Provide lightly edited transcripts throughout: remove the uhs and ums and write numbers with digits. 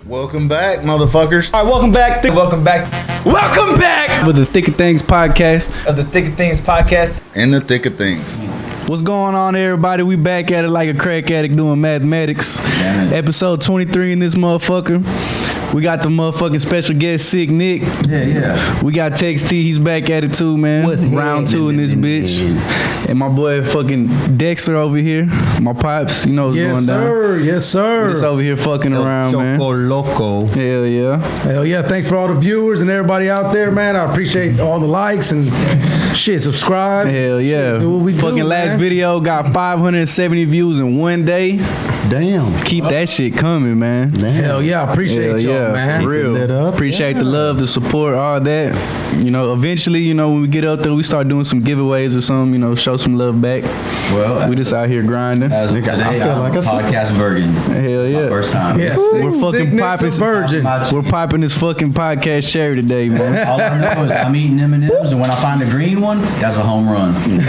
Welcome back, motherfuckers. All right, welcome back. Welcome back With the Thick of Things podcast. of the Thick of Things podcast. In the thick of things. What's going on, everybody? We back at it like a crack addict doing mathematics. Episode 23 in this motherfucker. We got the motherfucking special guest, Sick Nick. Yeah. We got Tex T. He's back at it too, man. Round two in this bitch. And my boy fucking Dexter over here. My pops, you know what's going down. Yes, sir. Just over here fucking around, man. Loco. Hell yeah. Hell yeah. Thanks for all the viewers and everybody out there, man. I appreciate all the likes and shit. Subscribe. Hell yeah. Shit, do what we fucking do, last man. video got 570 views in one day. Damn. Keep that shit coming, man. Hell yeah. I appreciate Hell y'all, yeah, man. for real. Keeping it up. Appreciate the love, the support, all that. You know, eventually, you know, when we get out there, we start doing some giveaways or something. You know, show some love back. Well, We just out here grinding. as of today, I feel I'm like a it's- podcast virgin. Hell yeah. My first time. Yeah, We're Sick fucking Nick's popping. a virgin. We're popping this fucking podcast cherry today, man. All I know is I'm eating M&Ms, and when I find a green one, that's a home run. Hell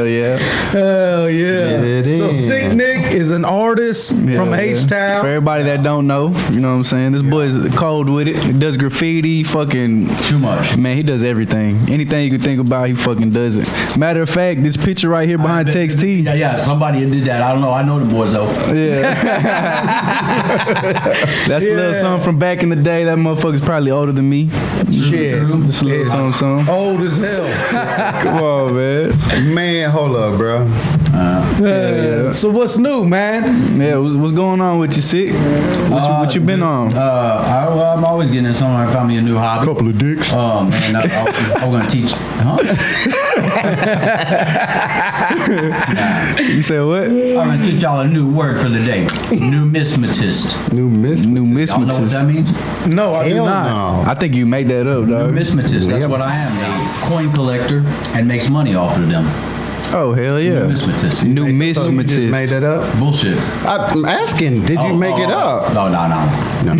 yeah. Hell yeah. It So is. Sick Nick is an artist from Hell yeah. H-Town. For everybody that don't know, you know what I'm saying? This boy is cold with it. He does graffiti, fucking. Too much. Man, he does everything. Anything you could think about, he fucking does it. Matter of fact, this picture right here behind Tex T. Yeah, somebody did that. I don't know. I know the boys though. Yeah. That's a little something from back in the day. That motherfucker's probably older than me. Shit. Just a little Yeah. something. Old as hell. Come on, man. Man, hold up, bro. Yeah. So what's new, man? Yeah, what's going on with you, Sick? What you been on? I'm always getting in something. I found me a new hobby. Couple of dicks. Oh man, I'm gonna teach. Huh? You said what? I'm gonna teach y'all a new word for the day. Numismatist. New miss. New Y'all know what that mismatches. means? No, I do Hell not. no. I think you made that up, dog. Numismatist. That's what I am. A coin collector and makes money off of them. Oh, hell yeah. Numismatist. So you just made Numismatist. that up? Bullshit. I'm asking, did you make it up? No. No. No,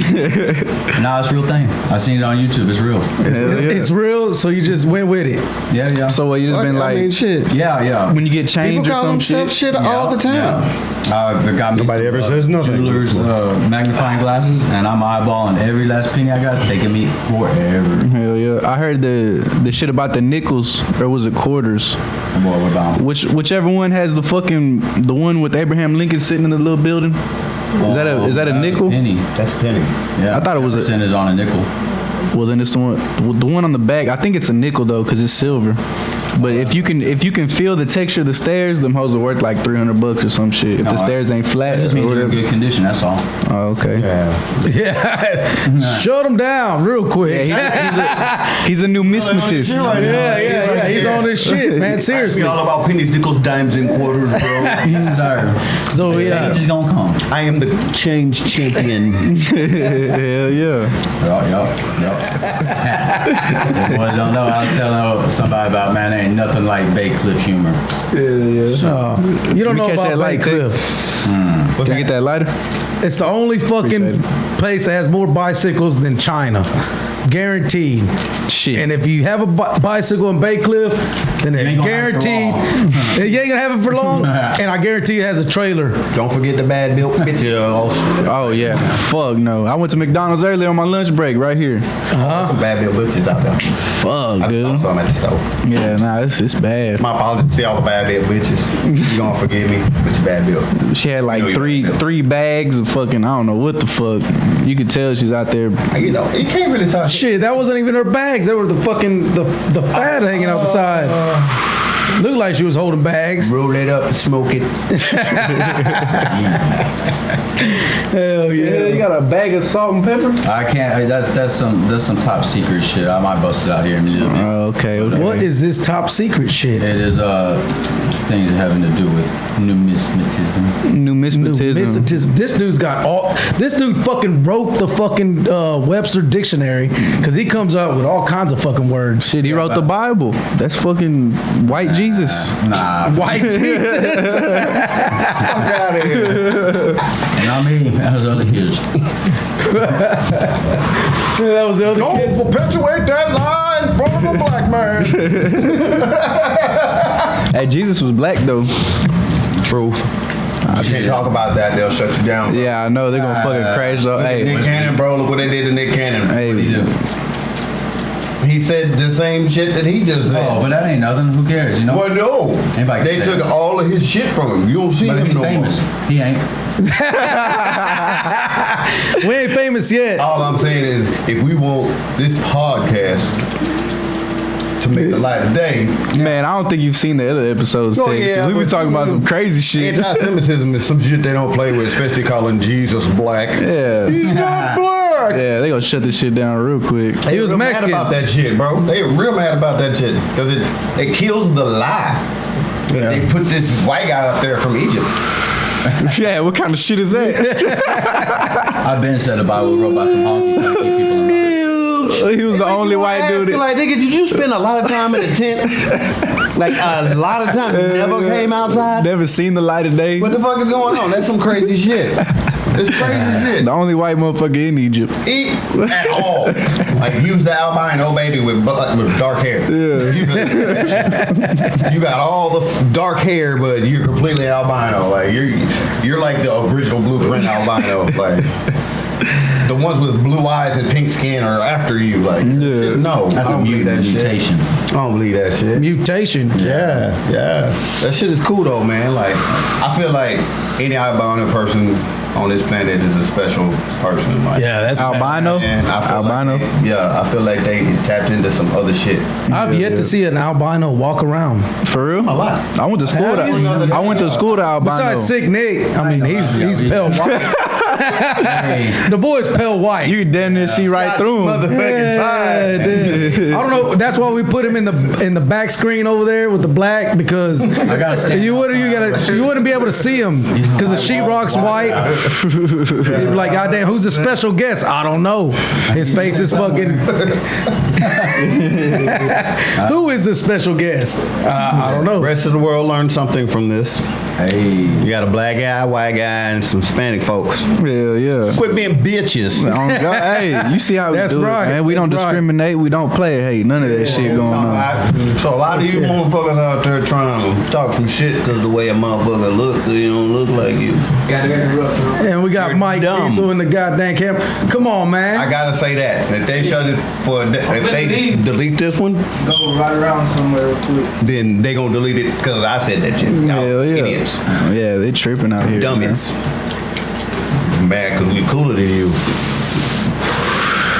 it's a real thing. I seen it on YouTube. It's real. Hell yeah. It's real, so you just went with it. Yeah. So what, you just been I mean, like, shit. Yeah. when you get People changed or call some themselves shit? shit all the time. They got me Nobody some, ever says nothing. Jewelers magnifying glasses, and I'm eyeballing every last penny I got. It's taking me forever. Hell yeah. I heard the shit about the nickels, or was it quarters? Boy, what about 'em? Whichever one has the one with Abraham Lincoln sitting in the little building. Is that a That's nickel? penny. That's pennies. Yeah. I thought it was a- 10% is on a nickel. Well, then it's the one on the back. I think it's a nickel though, cause it's silver. But if you can feel the texture of the stairs, them hoes are worth like $300 or some shit. If the No, stairs ain't flat That just or means you're in whatever. good condition. That's all. Oh, okay. Yeah. Yeah. Shut him down real quick. He's a numismatist. Yeah. He's on this shit, man. Seriously. about pennies, nickels, dimes, and quarters, bro. Yes, sir. So Change yeah. is gonna come. I am the change champion. Hell yeah. Yup. If boys don't know, I'll tell somebody about, man, ain't nothing like Bay Cliff humor. You don't know catch that about light, Bay Cliff. Can I get that lighter? It's the only fucking Appreciate place that has more bicycles than China. Guaranteed. Shit. And if you have a bicycle in Bay Cliff, then ain't it gonna have it for guaranteed you ain't gonna have it for long. And I guarantee it has a trailer. Don't forget the bad milk bitches. Oh yeah. Fuck no. I went to McDonald's earlier on my lunch break right here. Some bad milk bitches out there. Fuck, I saw dude. some at the store. Yeah, nah, it's bad. My apologies to see all the bad milk bitches. You gonna forgive me with your bad milk. She had like You know you three bags of fucking, I don't know what the fuck. You could tell she's out there. You know, you can't really talk shit. Shit, that wasn't even her bags. They were the fucking the fat hanging out the side. Looked like she was holding bags. Roll it up and smoke it. Hell yeah. You got a bag of salt and pepper? I can't. That's some top secret shit. I might bust it out here in a little bit. Okay. What is this top secret shit? It is things having to do with numismatism. Numismatism. Mysticism. This dude's got all. This dude fucking wrote the fucking Webster dictionary because he comes up with all kinds of fucking words. Shit, he wrote the Bible. That's fucking white Jesus. Nah, White Jesus. Fuck out of here. not me. That was other kids. That was the other Don't kids. perpetuate that lie in front of a black man. Hey, Jesus was black though. Truth. I can't talk about that. They'll shut you down. Bro. Yeah, I know they're gonna fucking crash though. Look at Hey, Nick Cannon, bro. Look what they did to Nick Cannon. hey, What do you do? He said the same shit that he just said. Oh, but that ain't nothing. Who cares? You know. Well, no. Anybody They can say took it. all of his shit from him. You don't see But him he's no famous. more. He ain't. We ain't famous yet. All I'm saying is, if we want this podcast to make the light of day, man, I don't think you've seen the other episodes. Oh, Tex, 'cause yeah, we been but- talking about some crazy shit. anti-Semitism is some shit they don't play with, especially calling Jesus black. Yeah. He's not black. Yeah, they gonna shut this shit down real quick. They He was real Mexican. mad about that shit, bro. They real mad about that shit because it kills the lie. Yeah. They put this white guy up there from Egypt. Yeah, what kind of shit is that? I've been said the Bible wrote by some honky tonk people in America. He was the only white dude. that- Like, nigga, did you spend a lot of time in a tent? Like, a lot of time you never came outside? Never seen the light of day. What the fuck is going on? That's some crazy shit. It's crazy shit. The only white motherfucker in Egypt. Eat at all. Like use the albino baby with dark hair. Yeah. You got all the dark hair, but you're completely albino. Like you're like the original Blueprint albino. Like the ones with blue eyes and pink skin are after you. Like shit, no, That's I a don't believe that shit. mutation. I don't believe that shit. Mutation. Yeah. That shit is cool though, man. Like I feel like any albino person on this planet is a special person. Like, Yeah, that's Albino? and I feel Albino? I feel like they tapped into some other shit. I've yet to see an albino walk around. For real? A lot. I went to school. Have you? I went to school to albino. Besides Sick Nick, I mean, he's pale white. Hey, The boy's pale white. You can damn near see right through him. Motherfucking Yeah, fine. dude. I don't know. That's why we put him in the back screen over there with the black because I gotta stand you wouldn't be able to see him because the sheetrock's white. You'd be like, God damn, who's the special guest? I don't know. His face is fucking. Who is the special guest? I don't know. Rest of the world learned something from this. hey. You got a black guy, white guy, and some Hispanic folks. Yeah, yeah. Quit being bitches. Oh, God. Hey, you see how we That's do right. it, man. We don't That's right. discriminate. We don't play hate. None of that shit going on. So a lot of you motherfuckers out there trying to talk some shit because the way a motherfucker look, they don't look like you. And we got You're Mike dumb. Diesel in the goddamn camp. Come on, man. I gotta say that if they shut it if they delete this one, Go right around somewhere real quick. then they gonna delete it because I said that shit. Y'all Hell yeah. idiots, Yeah, they tripping out here. dummies. Mad because we cooler than you.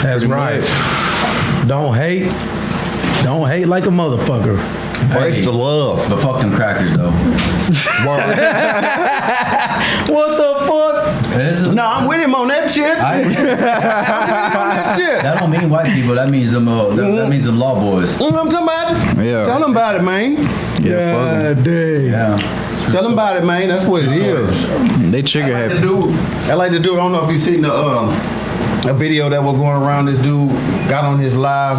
That's right. Don't hate. Don't hate like a motherfucker. Praise the love. But fuck them crackers though. What the fuck? It is a- No, I'm with him on that shit. I- Shit. that don't mean white people. That means them. That means them law boys. I'm talking about it. Yeah. Tell them about it, man. Yeah, fuck 'em. God damn. Yeah. Tell them about it, man. That's what it is. They trigger I like the happy. dude. I like the dude. I don't know if you seen the a video that was going around. This dude got on his live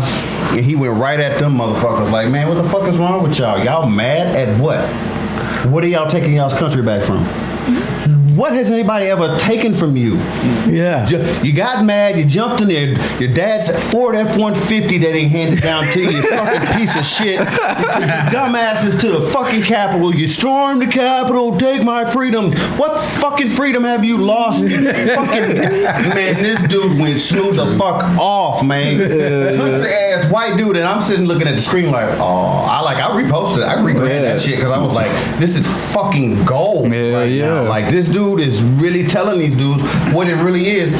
and he went right at them motherfuckers. Like, man, what the fuck is wrong with y'all? Y'all mad at what? What are y'all taking y'all's country back from? What has anybody ever taken from you? Yeah. You got mad, you jumped in there. Your dad's Ford F-150 that ain't handed down to you, you fucking piece of shit. You took your dumbasses to the fucking Capitol. You stormed the Capitol, take my freedom. What fucking freedom have you lost? Fucking, man, this dude went smooth the fuck off, man. Country ass white dude, and I'm sitting looking at the screen like, oh, I reposted it. I regret that shit because I was like, this is fucking gold Yeah, right yeah. now. Like, this dude is really telling these dudes what it really is,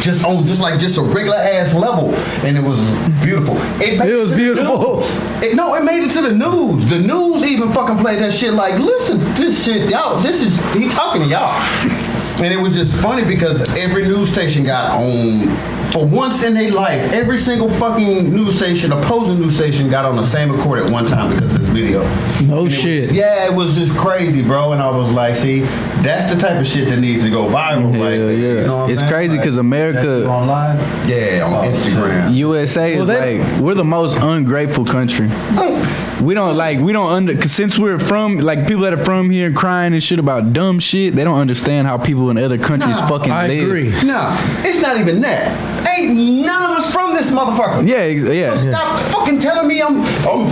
just on just a regular ass level, and it was beautiful. It was to the beautiful. news. It made it to the news. The news even fucking played that shit. Like, listen, this shit, y'all. He talking to y'all, and it was just funny because every news station got on. For once in their life, every single fucking news station, opposing news station, got on the same accord at one time because of this video. No And it shit. was- yeah, it was just crazy, bro. And I was like, see, that's the type of shit that needs to go viral. Right Yeah, there. yeah. You know what I'm It's saying? crazy because That's America, on live. Yeah, on Instagram. USA is Well, they- like, we're the most ungrateful country. we don't cause since we're from like people that are from here crying and shit about dumb shit, they don't understand how people in other countries fucking I live. agree. No, it's not even that. Ain't none of us from this motherfucker. Yeah. So stop fucking telling me I'm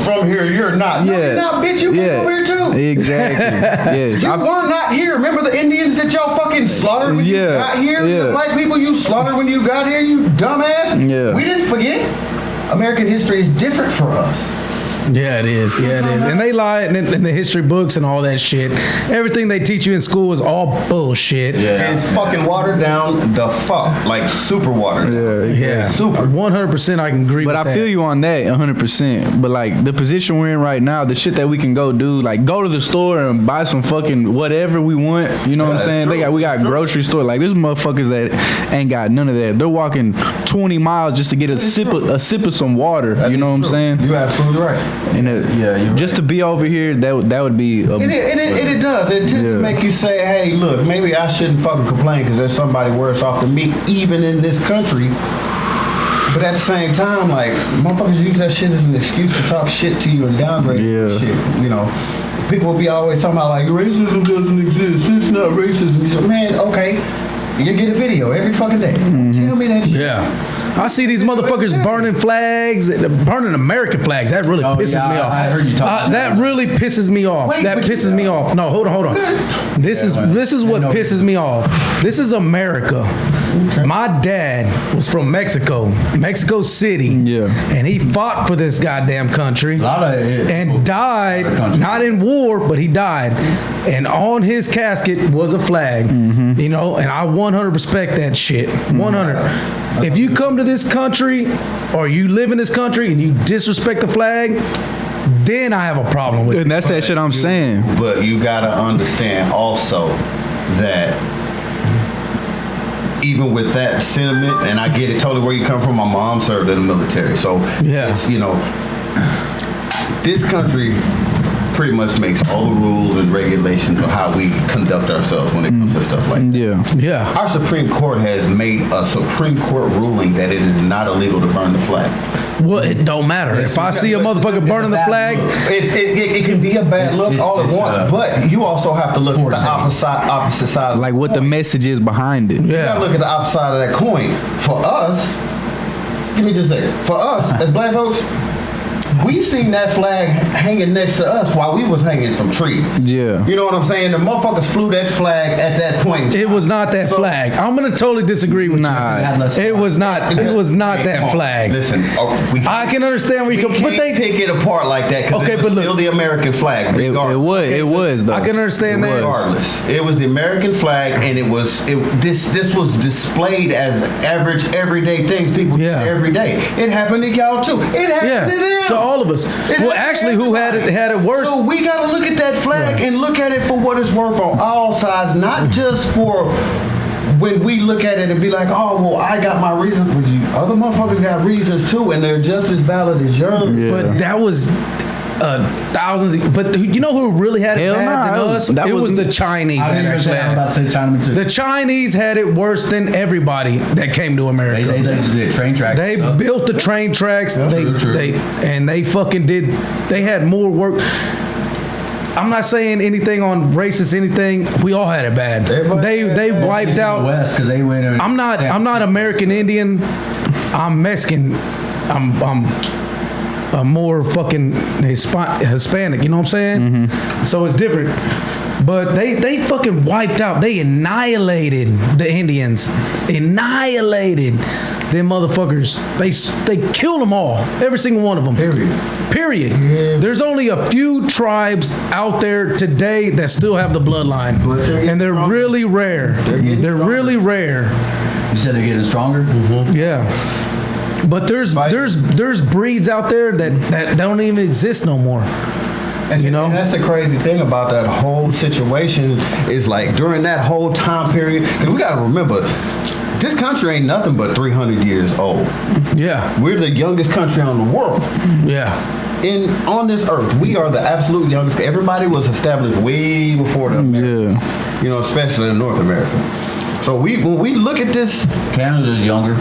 from here. You're not. No, you're not, bitch. You came over here too. Exactly. Yes. You were not here. Remember the Indians that y'all fucking slaughtered when you got here? Yeah. The black people you slaughtered when you got here, you dumbass? Yeah. We didn't forget. American history is different for us. Yeah, it is. Yeah, it is. And they lie in the history books and all that shit. Everything they teach you in school is all bullshit. Yeah. It's fucking watered down the fuck. Like super watered down. Yeah. Super. 100% I can agree But with I that. feel you on that 100%. But like the position we're in right now, the shit that we can go do, like go to the store and buy some fucking whatever we want. You know what I'm that's saying? true. We got grocery store. Like there's motherfuckers that ain't got none of that. They're walking 20 miles just to get a sip of some water. That you know is what I'm true. saying? You're absolutely right. And you're just to be over here, that would be. It does. It tends Yeah. to make you say, hey, look, maybe I shouldn't fucking complain because there's somebody worse off than me, even in this country. But at the same time, like, motherfuckers use that shit as an excuse to talk shit to you and downgrade shit. You know, people will be always talking about, like, racism doesn't exist. It's not racism. You say, man, okay. You get a video every fucking day. Tell me that shit. Yeah. I see these motherfuckers burning flags, burning American flags. That really pisses me off. I heard you talking. That really pisses me off. Wait, that but pisses me off. No, hold on. This is what pisses me off. This is America. My dad was from Mexico City. Yeah. And he fought for this goddamn country. A lot of it. And died, country. not in war, but he died. And on his casket was a flag, you know, and I 100 respect that shit. 100. If you come to this country or you live in this country and you disrespect the flag, then I have a problem with it. And that's that shit I'm saying. But you gotta understand also that even with that sentiment, and I get it totally where you come from. My mom served in the military, so it's, you know, this country pretty much makes all the rules and regulations of how we conduct ourselves when it comes to stuff like that. Yeah. Our Supreme Court has made a Supreme Court ruling that it is not illegal to burn the flag. Well, it don't matter. If I see a motherfucker burning the flag, It can be a bad look all at once, but you also have to look at the opposite side. Like what the message is behind it. You gotta look at the opposite side of that coin. For us, give me just a second. For us, as black folks, we seen that flag hanging next to us while we was hanging from trees. Yeah. You know what I'm saying? The motherfuckers flew that flag at that point. it was not that flag. I'm gonna totally disagree with Nah. you. It was not. It was not that flag. Listen, we I can understand where you come, but they pick it apart like that because Okay, it was but look- still the American flag. It regardless. was though. I can understand that. Regardless, it was the American flag, and this was displayed as average everyday things people do every day. It happened to y'all too. It happened to them. To all of us. Well, actually, who had it worse? So we got to look at that flag and look at it for what it's worth on all sides, not just for when we look at it and be like, oh, well, I got my reasons, but you other motherfuckers got reasons too, and they're just as valid as yours. But that was thousands. But you know who really had it Hell bad nah, than us? that It was wasn't- the Chinese I that was actually had about to say China too. it. The Chinese had it worse than everybody that came to America. They did train tracks. They built the train tracks. True. They fucking did. They had more work. I'm not saying anything on racist anything. We all had it bad. They wiped the out. West because they went. I'm not American Indian. I'm Mexican. I'm more fucking Hispanic. You know what I'm saying? So it's different. But they fucking wiped out. They annihilated the Indians. Annihilated them motherfuckers. They killed them all. Every single one of them. Period. There's only a few tribes out there today that still have the bloodline. And they're really rare. They're really rare. You said they're getting stronger. Yeah. But there's breeds out there that don't even exist no more. And You know? and that's the crazy thing about that whole situation is like during that whole time period, and we got to remember, this country ain't nothing but 300 years old. Yeah. We're the youngest country on the world. Yeah. On this earth, we are the absolute youngest. Everybody was established way before the Americans. You know, especially in North America. So when we look at this, Canada's younger.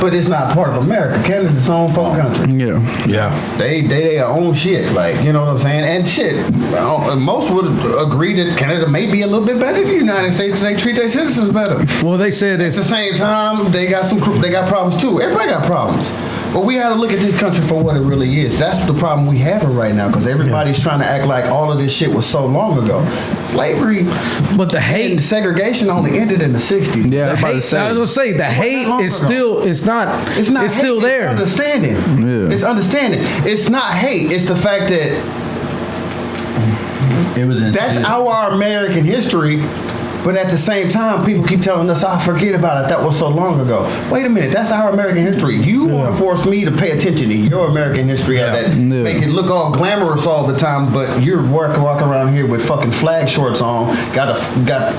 but it's not part of America. Canada's its own fucking country. Yeah. Yeah. They their own shit, like, you know what I'm saying? And shit, most would agree that Canada may be a little bit better than the United States because they treat their citizens better. Well, they said At it's the same time, they got problems too. Everybody got problems. But we had to look at this country for what it really is. That's the problem we having right now because everybody's trying to act like all of this shit was so long ago. Slavery but the and hate. segregation only ended in the 60s. Yeah, I The was about to hate say. I was gonna say the hate long is ago. still. It's not. It's not. It's hate, still there. It's understanding. Yeah. It's understanding. It's not hate. It's the fact that It was that's instilled. our American history. But at the same time, people keep telling us, "I forget about it. That was so long ago." Wait a minute, that's our American history. You want to force me to pay attention to your American history, that make it look all glamorous all the time, but you're walking around here with fucking flag shorts on, got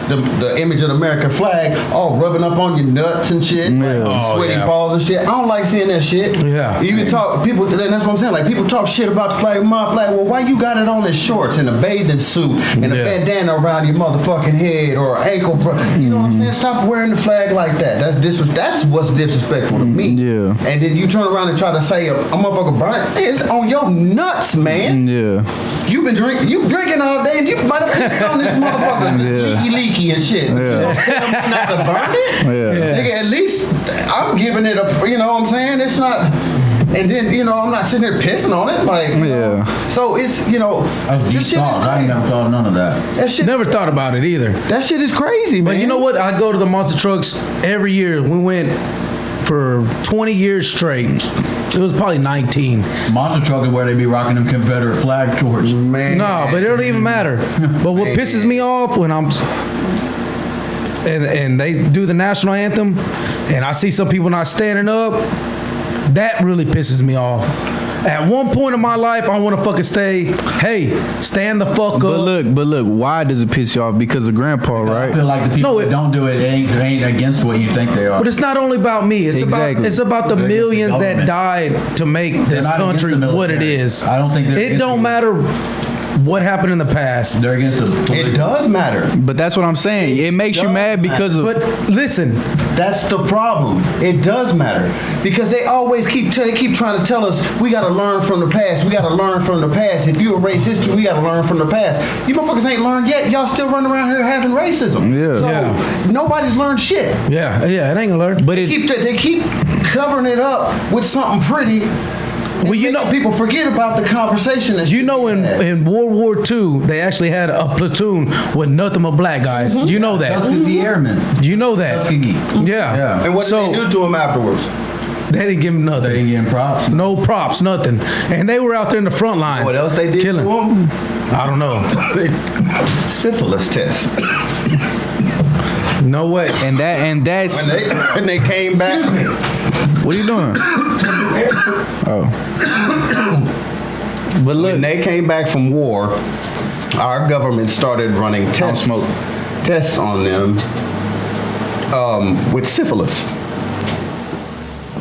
the image of the American flag all rubbing up on your nuts and shit, like sweaty balls and shit. I don't like seeing that shit. Yeah. You can talk people, and that's what I'm saying. Like people talk shit about the flag, my flag. Well, why you got it on as shorts and a bathing suit and a bandana around your motherfucking head or ankle, you know what I'm saying? Stop wearing the flag like that. That's what's disrespectful to me. Yeah. And then you turn around and try to say a motherfucker burn. It's on your nuts, man. Yeah. You drinking all day, and you might have pissed on this motherfucker, leaky and shit. But you Yeah. don't tell me not to burn it. Yeah. Nigga, at least I'm giving it a. You know what I'm saying? It's not. And then I'm not sitting here pissing on it, like. You know. So it's This shit I ain't never thought of none of that. That shit. Never thought about it either. That shit is crazy, man. But you know what? I go to the monster trucks every year. We went for 20 years straight. It was probably 19. Monster truck is where they be rocking them Confederate flag shorts. Man. No, but it don't even matter. But what pisses me off when I'm and they do the national anthem, and I see some people not standing up, that really pisses me off. At one point in my life, I want to fucking hey, stand the fuck up. But look, why does it piss you off? Because of grandpa, I right? feel like the people that don't do it ain't against what you think they are. But it's not only about me. It's Exactly. about the They're against the millions that government. died to make this not against country the what it military. is. I don't think they're it against don't the- matter what happened in the past. They're against the. It does matter. But that's what I'm saying. It makes you mad because of. But listen, That's the problem. It does matter because they always keep trying to tell us we got to learn from the past. We got to learn from the past. If you erase history, we got to learn from the past. You motherfuckers ain't learned yet. Y'all still running around here having racism. Yeah. So Yeah. nobody's learned shit. yeah, it ain't gonna learn. But They keep covering it up with something pretty. Well, you know, people forget about the conversation. That you know, in World War II, they actually had a platoon with nothing but black guys. You know that. Tuskegee Airmen. You know that. Tuskegee. Yeah. Yeah. and what did So they do to him afterwards? they didn't give him They nothing. ain't getting props. No props, nothing. And they were out there in the front lines. What else they did killing. to him? I don't know. Syphilis test. No way. and that's When they came back. what are you doing? Oh. But When look, they came back from war, our government started running tests on them with syphilis.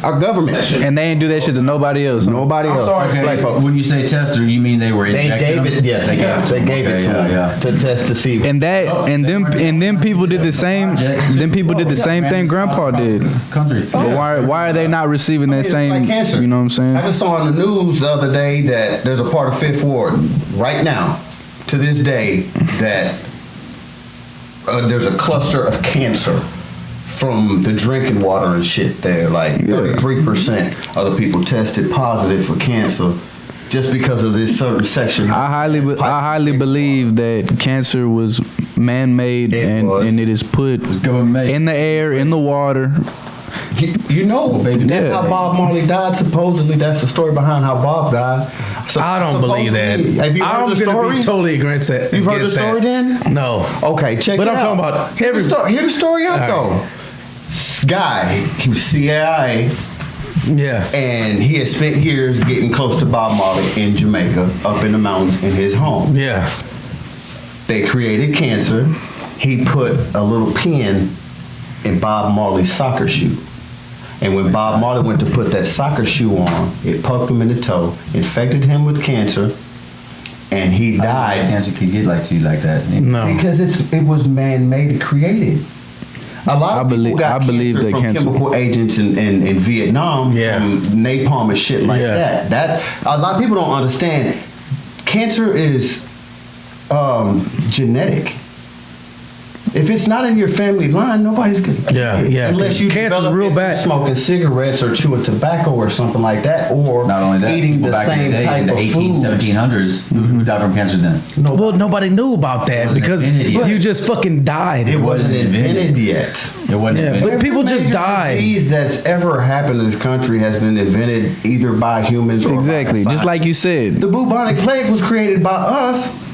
Our government. and they ain't do that shit to nobody else. Huh? Nobody else. Okay, Black folks. when you say tester, you mean they were They injecting gave it. them? Yes, they gave it to them to test to see. And that and them people did the same. Them people did the same thing Grandpa did. Country. But why are they not receiving that It's same? like cancer. You know what I'm saying? I just saw on the news the other day that there's a part of Fifth Ward right now, to this day, that there's a cluster of cancer from the drinking water and shit there. Like 33% of the people tested positive for cancer just because of this certain section. I highly believe that cancer was man-made and it is put government-made. in the air, in the water. You know, baby, that's Yeah. how Bob Marley died. Supposedly, that's the story behind how Bob died. So, I don't believe that. supposedly- Have you heard I'm the gonna story? be totally against that. You've heard the against story, that. then? No. Okay, check But it I'm out. talking about Hear the story out, All though. This guy, he was CIA, Yeah. and he had spent years getting close to Bob Marley in Jamaica, up in the mountains in his home. Yeah. They created cancer. He put a little pin in Bob Marley's soccer shoe. And when Bob Marley went to put that soccer shoe on, it poked him in the toe, infected him with cancer, and he died. Cancer could get like to you like that. No. Because it was man-made, created. A lot of people got cancer from chemical agents in Vietnam, from napalm and shit like that. That a lot of people don't understand. Cancer is genetic. If it's not in your family line, nobody's gonna get it. Unless you cancer's real bad. Smoking cigarettes or chewing tobacco or something like that, or not only that, eating the same type in the of 1700s, who died from cancer then? Well, nobody knew about that because you just fucking died. It wasn't invented yet. It wasn't invented. But people just died. Disease that's ever happened in this country has been invented either by humans or exactly, by just like you said. The bubonic plague was created by us.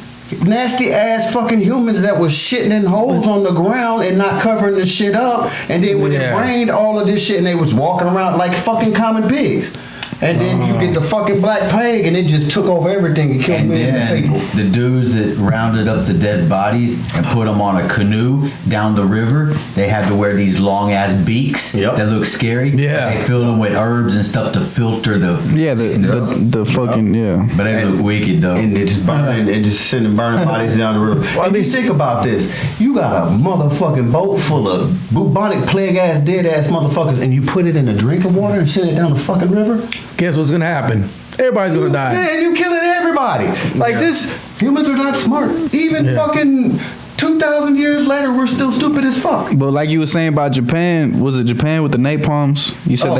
Nasty ass fucking humans that was shitting in holes on the ground and not covering the shit up, and then when it rained, all of this shit, and they was walking around like fucking common pigs. And then you get the fucking black plague, and it just took over everything and killed millions of people. The dudes that rounded up the dead bodies and put them on a canoe down the river, they had to wear these long ass beaks that look scary. Yeah. They filled them with herbs and stuff to filter the the fucking But they look wicked though. And they just burning and just sending burning bodies down the river. I mean, think about this: you got a motherfucking boat full of bubonic plague ass dead ass motherfuckers, and you put it in a drinking water and send it down the fucking river. Guess what's gonna happen? Everybody's gonna die. Man, you killing everybody. Like this, humans are not smart. Even fucking 2,000 years later, we're still stupid as fuck. But like you were saying about Japan, was it Japan with the napalms? You said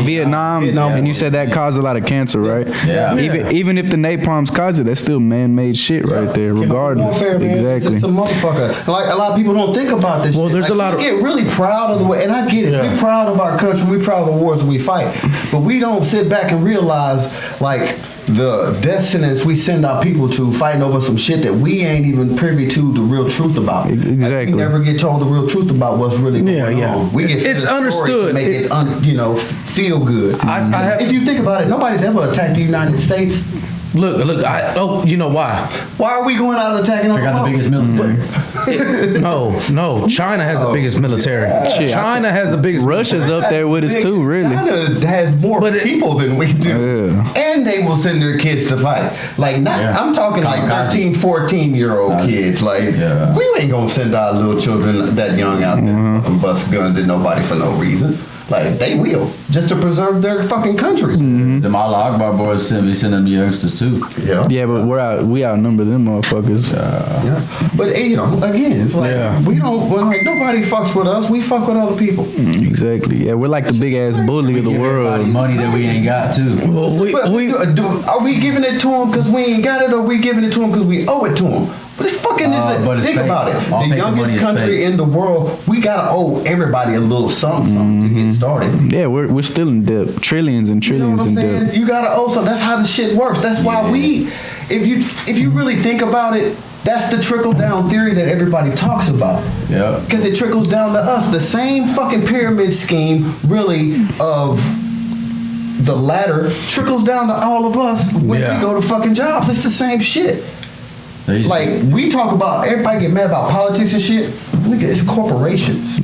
Vietnam, and you said that caused a lot of cancer, right? Yeah. Even if the napalms caused it, that's still man-made shit right there, regardless. Warfare, Exactly. It's a motherfucker. Like a lot of people don't think about this. Well, shit. there's Like, a lot we of- get really proud of the way, and I get it. We're proud of our country. We're proud of the wars we fight, but we don't sit back and realize like the death sentence we send our people to fighting over some shit that we ain't even privy to the real truth about. Exactly. Like, we never get told the real truth about what's really going on. We get It's fed a story understood. to make it feel good. If you think about it, nobody's ever attacked the United States. Look, you know why? Why are we going out and attacking other They got the biggest military. No. China has the biggest military. Shit, China has the biggest Russia's up there with us too, really. China has more people than we do. Yeah. And they will send their kids to fight. Like, I'm talking like Kamikaze. 13, 14-year-old kids. Like, we ain't gonna send our little children that young out there and bust guns at nobody for no reason. Like, they will, just to preserve their fucking countries. The Mala Akbar boys be sending them youngsters too. Yeah, but we outnumber them motherfuckers. Yeah. But, again, it's like, nobody fucks with us. We fuck with other people. Exactly. Yeah, we're like the big ass bully of the Give everybody world. money that we ain't got too. Well, Are we giving it to them because we ain't got it, or are we giving it to them because we owe it to them? But it's fucking but it's think fake. about it. All The paper youngest money is country fake. in the world, we gotta owe everybody a little something to get started. Yeah, we're still in debt. Trillions and You know trillions what I'm in saying? debt. You gotta owe something. That's how the shit works. That's why if you really think about it, that's the trickle down theory that everybody talks about. Yeah. Because it trickles down to us. The same fucking pyramid scheme, really, of the ladder trickles down to all of us when we go to fucking jobs. It's the same shit. Like, we talk about, everybody get mad about politics and shit. Nigga, it's corporations.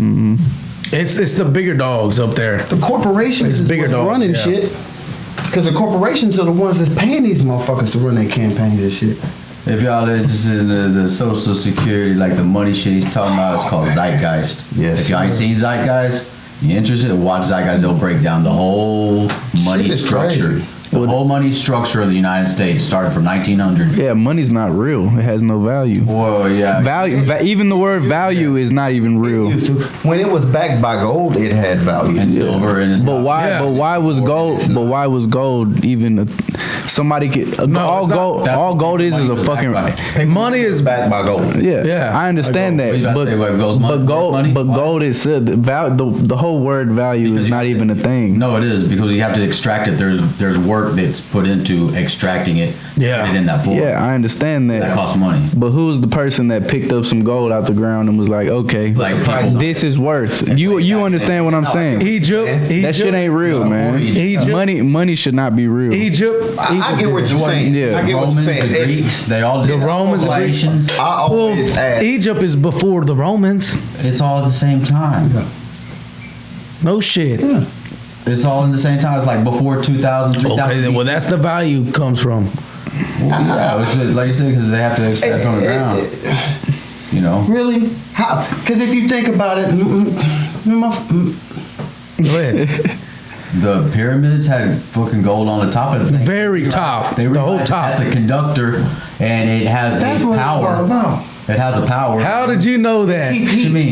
it's the bigger dogs up there. The corporations It's is bigger what's dogs, running shit. Because the corporations are the ones that's paying these motherfuckers to run their campaigns and shit. If y'all are interested in the social security, like the money shit he's talking about, it's called Zeitgeist. Yes, If y'all ain't sir. seen Zeitgeist, you interested, watch Zeitgeist. They'll break down the whole money Shit is structure. crazy. The whole money structure of the United States started from 1900. Yeah, money's not real. It has no value. Well, yeah. Even the word value is not even real. When it was backed by gold, it had value. And silver and But why? Yeah. But why was gold? But why was gold even? Somebody could. All it's not. gold. That's All what gold is money a was fucking. backed by. Money is backed by gold. Yeah, Yeah. I understand What you that, about to say, what, gold's money- but gold, money? but Why? gold is the whole word value Because is you not have even to- a thing. No, it is because you have to extract it. There's work that's put into extracting it. Yeah. Put it in that form. Yeah, I understand That that. costs money. But who's the person that picked up some gold out the ground and was like, okay, Like people- this is worth? You understand what I'm saying? Egypt. That shit ain't real, man. Egypt. Money should not be real. Egypt. I get what you're saying. Yeah. I get what Romans, you're saying. the It's- Greeks, they all did. The Romans, the Greeks. Galatians. I always ask. Egypt is before the Romans. It's all at the same time. No shit. It's all in the same time. It's like before 2000, 3000. Okay, then, well, that's the value comes from. Well, yeah, it's like you said, because they have to extract from the ground. You know. Really? How? Because if you think about it, Go ahead. The pyramids had fucking gold on the top of the thing. Very top. They The whole realized top. That's a conductor, and it has that's a what it's all power. about. It has a power. How did you know that? Keep What you mean?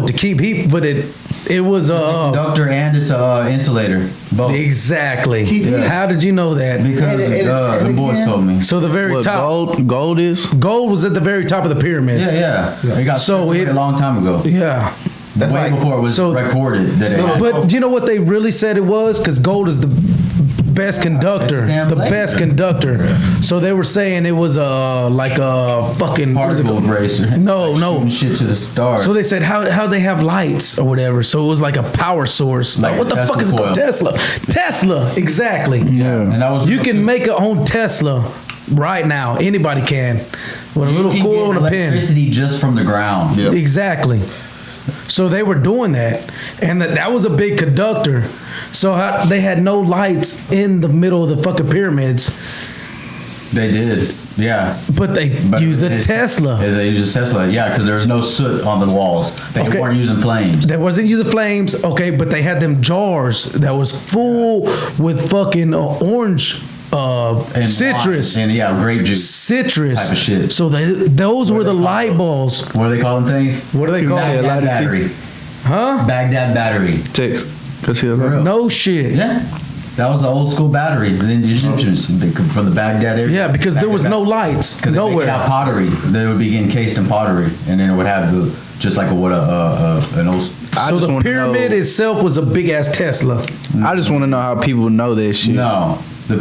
To keep heat, but it was It's a conductor and it's a insulator. Both. exactly. Keep heat. How did you know that? Because And the boys again- told me. So the very What top, gold is? gold was at the very top of the pyramids. Yeah. It got So stripped away it- a long time ago. Yeah. That's Way like- before it was so- recorded that it had. But do you know what they really said it was? Because gold is the best conductor. Damn The laser. best conductor. So they were saying it was like a fucking what is it particle called? bracer. No, Like no. shooting shit to the stars. So they said how they have lights or whatever. So it was like a power source. Like Like what a the fuck is it called? Tesla Tesla, exactly. and that was You can make a own Tesla right now. Anybody can. With a You little can coil get and a pin. electricity just from the ground. Yep. Exactly. So they were doing that, and that was a big conductor. So they had no lights in the middle of the fucking pyramids, They did. Yeah. but they But used a it- Tesla. Yeah, they used a Tesla. Yeah, because there was no soot on the walls. They Okay. weren't using flames. They wasn't using flames, okay, but they had them jars that was full with fucking orange And citrus. wine. And yeah, grape juice. Citrus. Type of shit. So those were What the do they call light those? bulbs. What do they call them things? What do they call it? Baghdad battery. Huh? Baghdad battery. Text. Cause he real. No shit. Yeah. That was the old school battery. The Egyptians from the Baghdad area. Yeah, because there was no lights Because they make it out nowhere. pottery. They would be encased in pottery, and then it would have just like an old. I So just the wanna pyramid know- itself was a big ass Tesla. I just want to know how people know that shit. No, the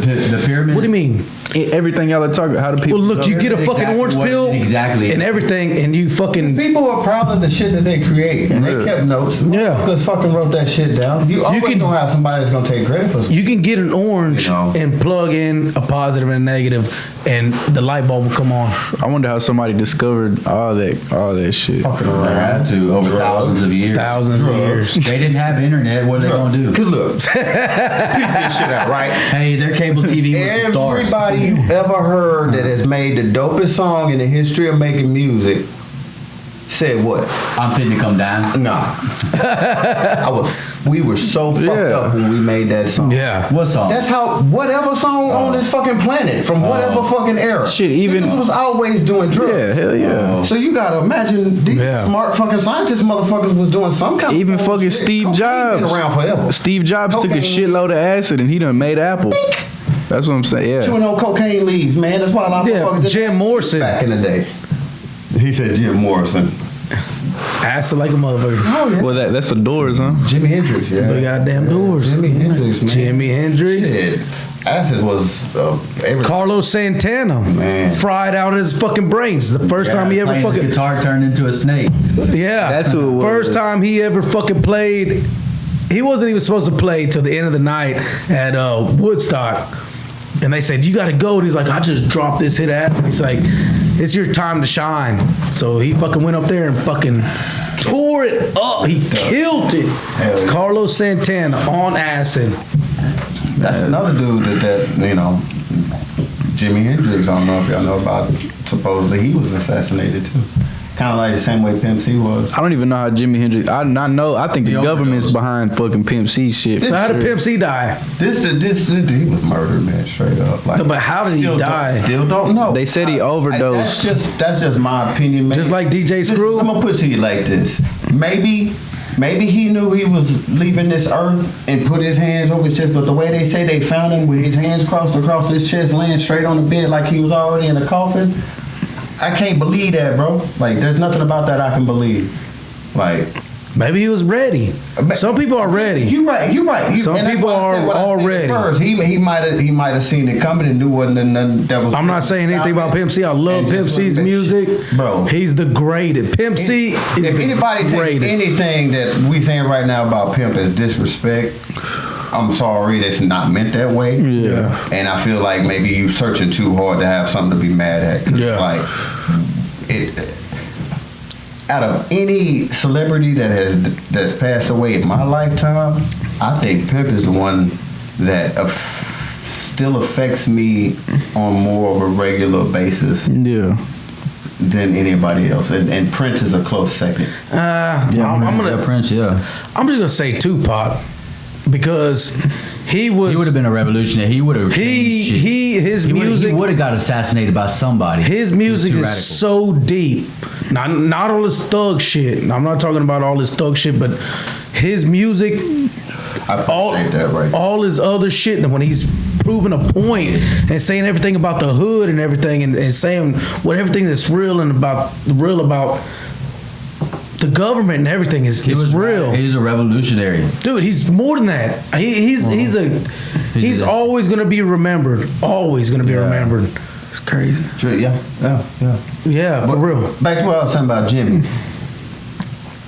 pyramid. What do you mean? Everything y'all are talking. How do people? Well, look, know? you get a fucking Exactly orange what- pill exactly. and everything, and you fucking People are proud of the shit that they create, and they kept notes. Yeah. Motherfuckers fucking wrote that shit down. You always can- gonna have somebody that's gonna take credit for something. you can get an orange You know. and plug in a positive and a negative, and the light bulb will come on. I wonder how somebody discovered all that shit. Fucking They around. had to over thousands of years. Thousands of years. They didn't have internet. What are they gonna do? Cause look, peep this shit out, right? Hey, their cable TV was the stars. Everybody you ever heard that has made the dopest song in the history of making music said what? I'm fitting to come down. Nah. We were so fucked Yeah. up when we made that song. Yeah. What song? That's how whatever song on this fucking planet from whatever fucking era. Shit, even- Niggas was always doing drugs. Yeah, hell yeah. So you gotta imagine these Yeah. smart fucking scientist motherfuckers was doing some kind Even of fucking shit. Steve Cocaine Jobs. been around forever. Steve Jobs took a Cocaine. shitload of acid and he done made Apple. That's what I'm saying. Yeah. Chewing on cocaine leaves, man. That's why a lot of Yeah, motherfuckers didn't Jim have teeth Morrison. back in the day. He said Jim Morrison. Acid like a motherfucker. Oh yeah. Well, that's the Doors, huh? Jimmy Hendrix, yeah. The goddamn Doors. Jimi Hendrix, man. Jimi Hendrix. Shit. Acid was everything. Carlos Santana Man. fried out his fucking brains. The first time he ever Playing his fucking guitar turned into a snake. yeah. That's who it was. First time he ever fucking played. He wasn't even supposed to play till the end of the night at Woodstock. And they said, you got to go. And he's like, I just dropped this hit ass. And he's like, it's your time to shine. So he fucking went up there and fucking tore it up. He killed it. yeah. Carlos Santana on acid. That's another dude that you know, Jimi Hendrix. I don't know if y'all know about. Supposedly he was assassinated too. Kind of like the same way Pimp C was. I don't even know how Jimi Hendrix. I know. I think the The government's overdose. behind fucking Pimp C shit. So how did Pimp C die? This he was murdered, man, straight up. Like, But how did he still die? Still don't know. They said he overdosed. That's just my opinion, man. Just like DJ Screw? I'm gonna put it to you like this. Maybe he knew he was leaving this earth and put his hands over his chest, but the way they say they found him with his hands crossed across his chest, laying straight on the bed like he was already in a coffin, I can't believe that, bro. Like, there's nothing about that I can believe. Like, Maybe he was ready. Some people are ready. you're right. Some and that's people why I said are what I said already. First, he might have seen it coming and knew wasn't nothing that was. I'm not saying anything about Pimp C. I love And Pimp just C's let that music. shit- bro. He's the greatest. Pimp C is If the anybody takes greatest. anything that we saying right now about Pimp as disrespect, I'm sorry, that's not meant that way. Yeah. And I feel like maybe you searching too hard to have something to be mad at. 'Cause, Yeah. Like, out of any celebrity that's passed away in my lifetime, I think Pimp is the one that still affects me on more of a regular basis. Yeah. than anybody else, and Prince is a close second. I'm gonna Prince, yeah. I'm just gonna say Tupac because he was. He would have been a revolutionary. He would have. His music. He would have got assassinated by somebody. His music He was is too so deep. Not all this thug shit. I'm not talking about all this thug shit, but his music, I appreciate that right there. all his other shit, when he's proving a point and saying everything about the hood and everything, and saying what everything that's real and about the government and everything is real. He's a revolutionary. Dude, he's more than that. He's always gonna be remembered. Always gonna be remembered. It's crazy. Sure, yeah. Yeah, for real. Back to what I was saying about Jimmy.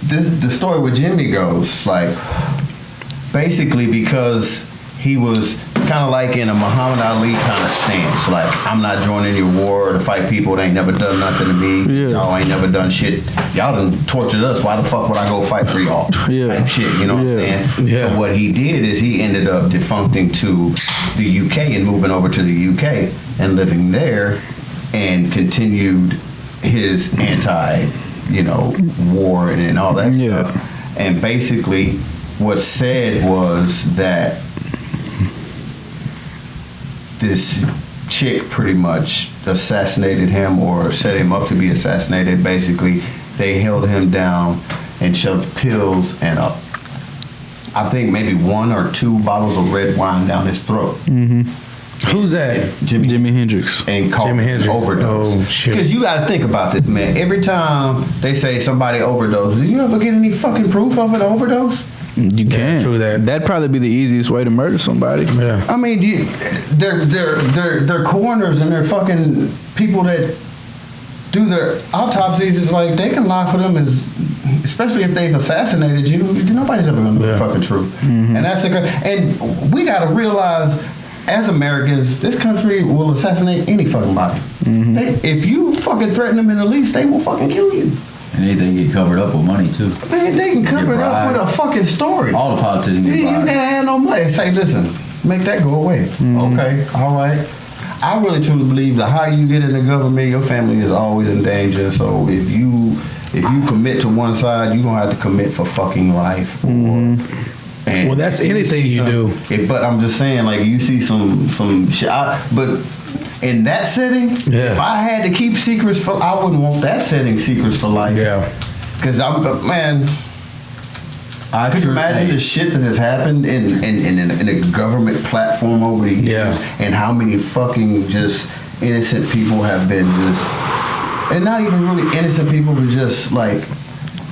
The story with Jimmy goes like basically because he was kind of like in a Muhammad Ali kind of stance. Like, I'm not joining your war to fight people that ain't never done nothing to me. Yeah. Y'all ain't never done shit. Y'all done tortured us. Why the fuck would I go fight for y'all? Yeah. Type shit, you know what I'm saying? Yeah. So what he did is he ended up defuncting to the UK and moving over to the UK and living there and continued his war and all that Yeah. stuff. And basically what's said was that this chick pretty much assassinated him or set him up to be assassinated. Basically, they held him down and shoved pills and I think maybe 1 or 2 bottles of red wine down his throat. Who's that? Jimi Hendrix. And called Jimi it Hendrix. overdose. Oh, shit. Because you got to think about this, man. Every time they say somebody overdoses, do you ever get any fucking proof of an overdose? You can. true that. That'd probably be the easiest way to murder somebody. Yeah. I mean, they're coroners and they're fucking people that do their autopsies. Is like they can lie for them, especially if they've assassinated you. Nobody's ever gonna know the fucking truth. And that's and we gotta realize, as Americans, this country will assassinate any fucking body. If you fucking threaten them in the least, they will fucking kill you. And anything get covered up with money too. Man, they can cover it up with a fucking story. All the politicians You get ain't bribed. gonna have no money. Say, listen, make that go away. Okay, all right. I really truly believe the higher you get in the government, your family is always in danger. So if you commit to one side, you're gonna have to commit for fucking life. And Well, that's if anything see you do. But I'm just saying, like, you see some shit. But in that setting, if I had to keep secrets I wouldn't want that setting secrets for life. Yeah. Because man. Could you imagine the shit that has happened in a government platform over the years, and how many fucking just innocent people have been just, and not even really innocent people, but just like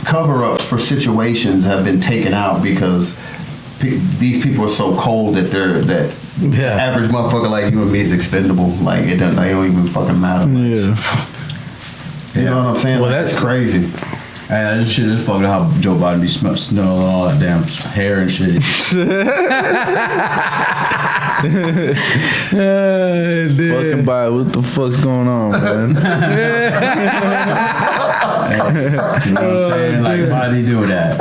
cover-ups for situations have been taken out because these people are so cold that the average motherfucker like you and me is expendable. Like they don't even fucking matter. Yeah. You know what I'm saying? Well, Like, that's crazy. Hey, this shit is fucked up how Joe Biden be smelling all that damn hair and shit. Fucking by what the fuck's going on, man? You know what I'm saying? Like, why did he do that?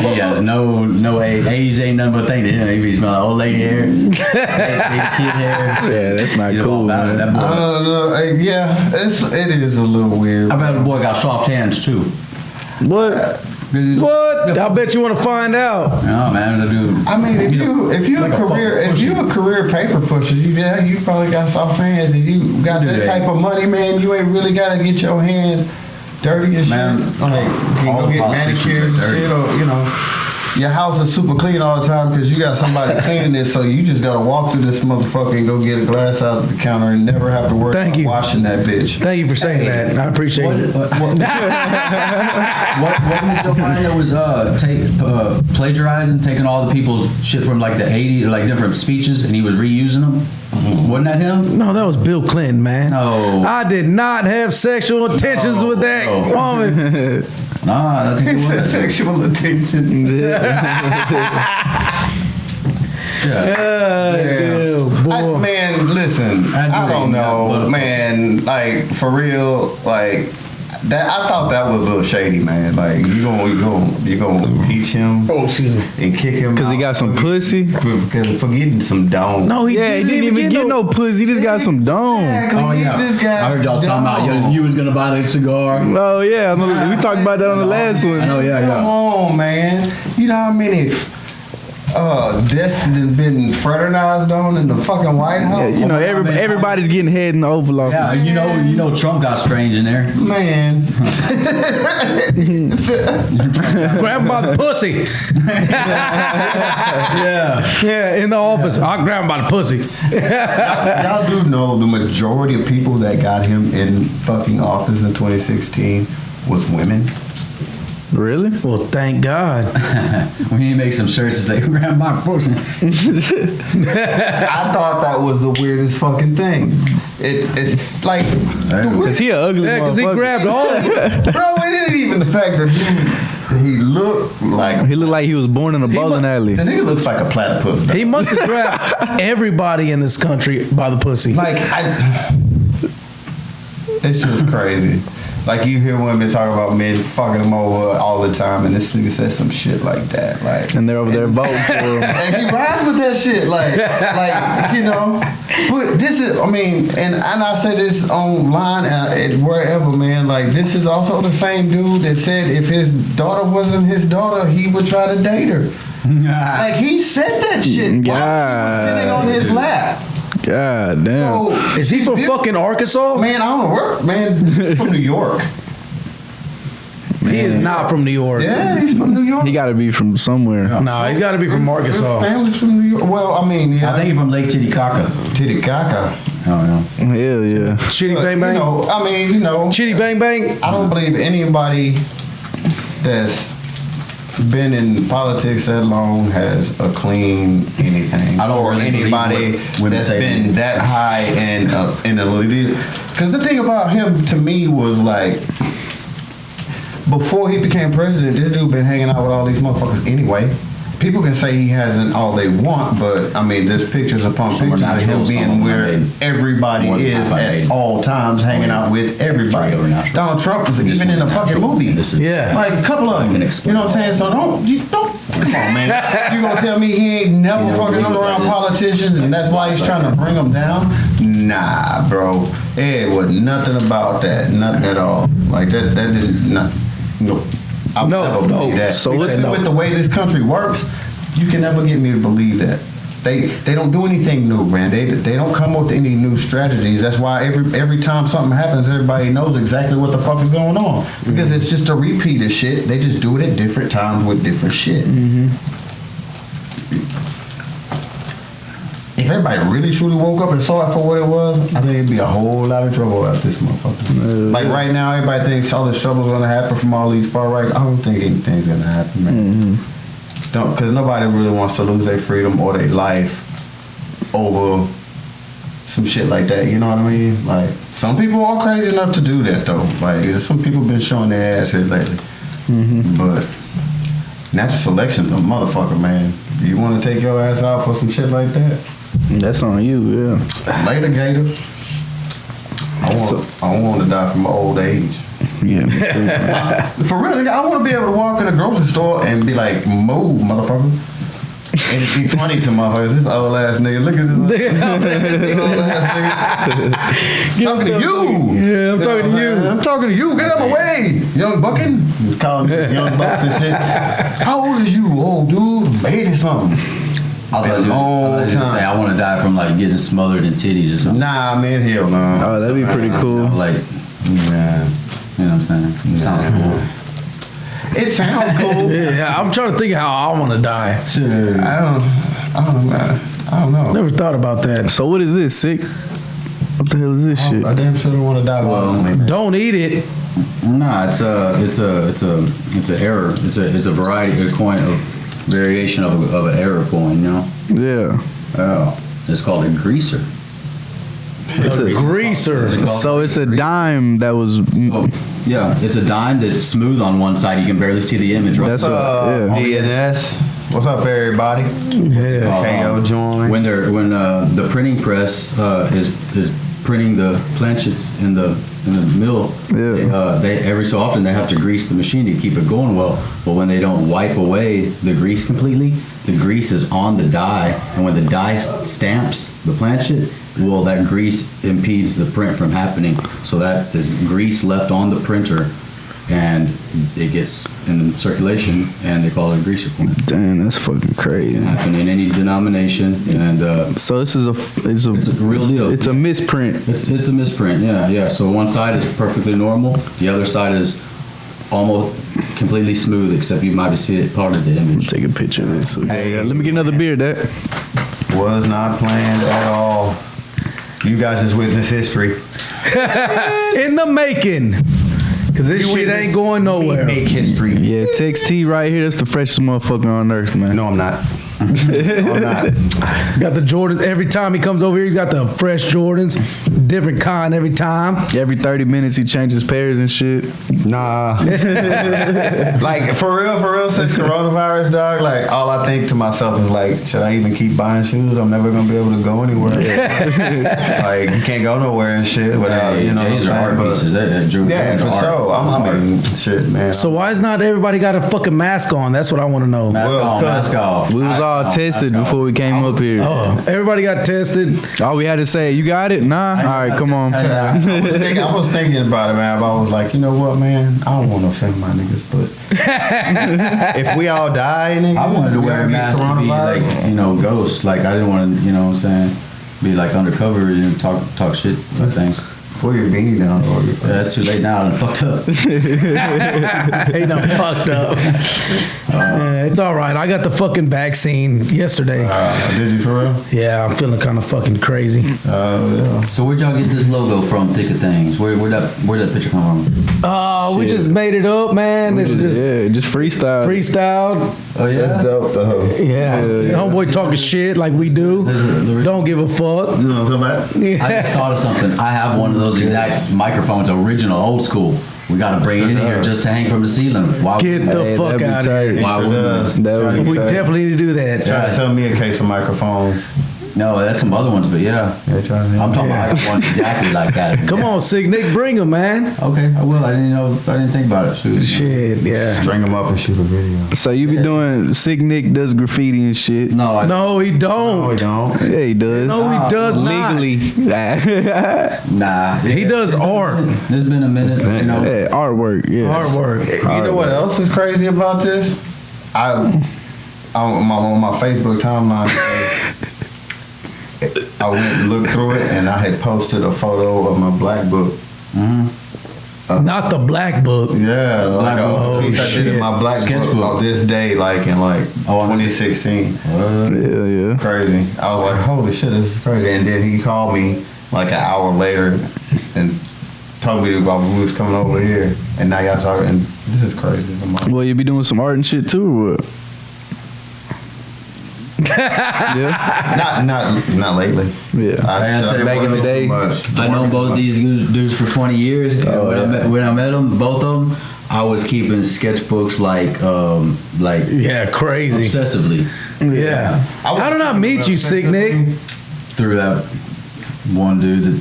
He has no age ain't nothing but a thing to him. He be smelling old lady hair, baby kid hair. Yeah, that's not He's cool, all about it. man. That boy. I don't know. Yeah, it is a little weird. I bet the boy got soft hands too. What? What? I bet you want to find out. No, man, the dude. I mean, if you're like a career paper pusher, you probably got soft hands, and you got that type of money, man. You ain't really gotta get your hands dirty and Man, shit. Like, you all go the get politicians manicures and are dirty. shit, or your house is super clean all the time because you got somebody cleaning it. So you just gotta walk through this motherfucker and go get a glass out of the counter and never have to worry Thank about you. washing that bitch. Thank you for saying that. I appreciate it. What was Joe Biden that was plagiarizing, taking all the people's shit from like the 80s, like different speeches, and he was reusing them? Wasn't that him? No, that was Bill Clinton, man. No. I did not have sexual intentions with that woman. Nah, I think it was. Sexual attention. Damn, boy. Man, listen, I don't know, man. Like, for real, like, That I thought that was a little shady, man. Like you gonna impeach him Oh, excuse me. and kick him Because he got some pussy. because for getting some dome. No, he Yeah, he didn't even get no pussy. He just got some dome. Exactly. Oh He yeah, just got I heard y'all talking about dome. you was gonna buy the cigar. Oh yeah, we talked about that on the last I one. know, yeah, Come yeah. on, man. You know how many deaths that been fraternized on in the fucking White Yeah, House? you know, everybody's getting head in the Oval Office. Yeah, you know, Trump got strange in there. Man. Grab him by the pussy. Yeah. Yeah, in the office. I'll grab him by the pussy. Y'all do know the majority of people that got him in fucking office in 2016 was women. Really? Well, thank God. We need to make some shirts that say "Grab my pussy." I thought that was the weirdest fucking thing. It's like, Cause he an ugly Yeah, because he motherfucker. grabbed all of it. bro, it isn't even the fact that he looked like He looked like he was born in a bowling alley. the nigga looks like a platypus. He must have grabbed everybody in this country by the pussy. It's just crazy. Like you hear women talk about men fucking them over all the time, and this nigga says some shit like that, like. And they're over there voting for him. And he rides with that shit, like you know. But this is, I mean, and I say this online and wherever, man. Like this is also the same dude that said if his daughter wasn't his daughter, he would try to date her. Like he said that shit while she was sitting on his lap. God damn. So Is he from fucking Arkansas? man, I don't know where, man. He's from New York. He is not from New York. Yeah, he's from New York. He got to be from somewhere. No, he's got to be from His Arkansas. family's from New York. Well, I mean, yeah. I think he's from Lake Titicaca. Titicaca. Oh yeah. Hell yeah. Chitty But, bang you bang. know, I mean, you know, Chitty bang bang. I don't believe anybody that's been in politics that long has a clean anything. I don't or really believe anybody what women that's say. been that high in the leader. Because the thing about him to me was like, before he became president, this dude been hanging out with all these motherfuckers anyway. People can say he hasn't all they want, but I mean, there's pictures upon Some are pictures of him natural, some being of them where are made. everybody More than is half are at made. all times, hanging out with everybody. Some are natural. Donald Trump was This even in one's a fucking natural. movie. This is- Yeah. Like a couple of I them. can You explain know what I'm saying? So don't come on, man. You gonna tell me he ain't never You never fucking believe hung what around that is. politicians and that's why he's trying to bring them down? Nah, bro. It was nothing about that. Nothing at all. Like that didn't not no. I would No, never no. believe that. So Especially no. with the way this country works, you can never get me to believe that. They don't do anything new, man. They don't come up with any new strategies. That's why every time something happens, everybody knows exactly what the fuck is going on. Because it's just a repeat of shit. They just do it at different times with different shit. If everybody really truly woke up and saw it for what it was, I think it'd be a whole lot of trouble out this motherfucker. Like right now, everybody thinks all this trouble's gonna happen from all these far right. I don't think anything's gonna happen, man. Don't, because nobody really wants to lose their freedom or their life over some shit like that. You know what I mean? Like some people are crazy enough to do that though. Like some people been showing their ass here lately. But natural selection's a motherfucker, man. You want to take your ass out for some shit like that? That's on you, yeah. Later, Gator. I want to die from old age. Yeah. Me too. For real, nigga, I want to be able to walk in a grocery store and be like, "Move, motherfucker." And it'd be funny to motherfuckers. This old ass nigga. Look at this old ass nigga. Talking to you. Yeah, I'm talking to you. I'm talking to you. Get out of my way, young bucking. Calling me young bucks and shit. How old is you, old dude? 80 something. I thought you was gonna say I want to die from like getting smothered in titties or something. Nah, man, hell no. Oh, that'd be pretty You cool. know, like, Nah. you know what I'm saying? Sounds cool. It sounds cool. Yeah, I'm trying to think of how I want to die. I don't know. Never thought about that. So what is this, sick? What the hell is this shit? I damn sure don't want to die violently. Don't eat it. Nah, it's an error. It's a variety, a coin of variation of an error coin. You know. Yeah. Oh, it's called a greaser. It's a Greaser. So it's a dime that was. Oh, yeah, it's a dime that's smooth on one side. You can barely see the image. Right? That's what. Yeah. DNS. What's up, everybody? Yeah. KO join. When the printing press is printing the planchets in the mill, they every so often they have to grease the machine to keep it going well. But when they don't wipe away the grease completely, the grease is on the die, and when the die stamps the planchet, well, that grease impedes the print from happening. So that there's grease left on the printer, and it gets in circulation, and they call it a greaser point. It Damn, that's fucking crazy. can happen in any denomination, and So this is it's a real deal. It's a misprint. It's a misprint, yeah. So one side is perfectly normal, the other side is almost completely smooth, except you might see it part of the image. Take a picture of this. Hey, let me get another beer, Dad. Was not planned at all. You guys just witness history. In the making. Cause this shit ain't going nowhere. Make history. Yeah, Tex T right here. That's the freshest motherfucker on earth, man. No, I'm not. I'm not. Got the Jordans. Every time he comes over here, he's got the fresh Jordans. Different kind every time. Every 30 minutes he changes pairs and shit. Nah. Like, for real, since coronavirus, dog, like, all I think to myself is, like, should I even keep buying shoes? I'm never gonna be able to go anywhere. Like, you can't go nowhere and shit without, you know what I'm J's are art saying? pieces. That drew Yeah, for sure. I'm like, shit, man. So why is not everybody got a fucking mask on? That's what I want to know. Mask off. We was all tested before we came up here. Oh, everybody got tested. All we had to say, you got it? Nah. All right, come on. I was thinking about it, man. But I was like, you know what, man? I don't want to offend my niggas, but if we all die, nigga, I wanted to wear a mask to be like, ghost. Like I didn't want to, you know what I'm saying, be like undercover and talk shit about things. pull your beanie down. Yeah, it's too late now. I done fucked up. He done fucked up. Yeah, it's all right. I got the fucking vaccine yesterday. Did you for real? Yeah, I'm feeling kind of fucking crazy. Yeah. So where'd y'all get this logo from? Thick of Things. Where'd that picture come from? Oh, we just made it up, man. It's just just freestyle. freestyled. Oh yeah. That's dope though. Yeah. Homeboy talking shit like we do. Don't give a fuck. You know what I'm talking about? I just thought of something. I have one of those exact microphones, original, old school. We gotta bring it in here just to hang from the ceiling. Why Get would the fuck out of here. Why wouldn't That would be We tight. definitely need to do that. Try to sell me a case of microphones. No, that's some other ones, but yeah. Yeah, try to. I'm talking about I got one exactly like that. Come on, Sick Nick, bring him, man. Okay, I will. I didn't think about it. Shoot. Shit, yeah. String them up and shoot a video. So you be doing Sick Nick does graffiti and shit. No, No, he don't. No, we don't. Yeah, he does. No, he does not. legally. Nah. He does art. There's been a minute, you know. Yeah, artwork. Yeah. Artwork. You know what else is crazy about this? On my Facebook timeline, I went and looked through it, and I had posted a photo of my black book. Not the black book. Yeah, like book. a piece I did in my black Sketchbook. book on this day, like in 2016. Yeah. Crazy. I was like, holy shit, this is crazy. And then he called me like an hour later and told me about we was coming over here, and now y'all talking. And this is crazy. I'm like, Well, you be doing some art and shit too, or what? Yeah. not lately. Yeah. I'll tell you Back in the day, I know both these dudes for 20 years. And when I met them, both of them, I was keeping sketchbooks like Yeah, crazy. obsessively Yeah. How did I meet you, Sick Nick? through that one dude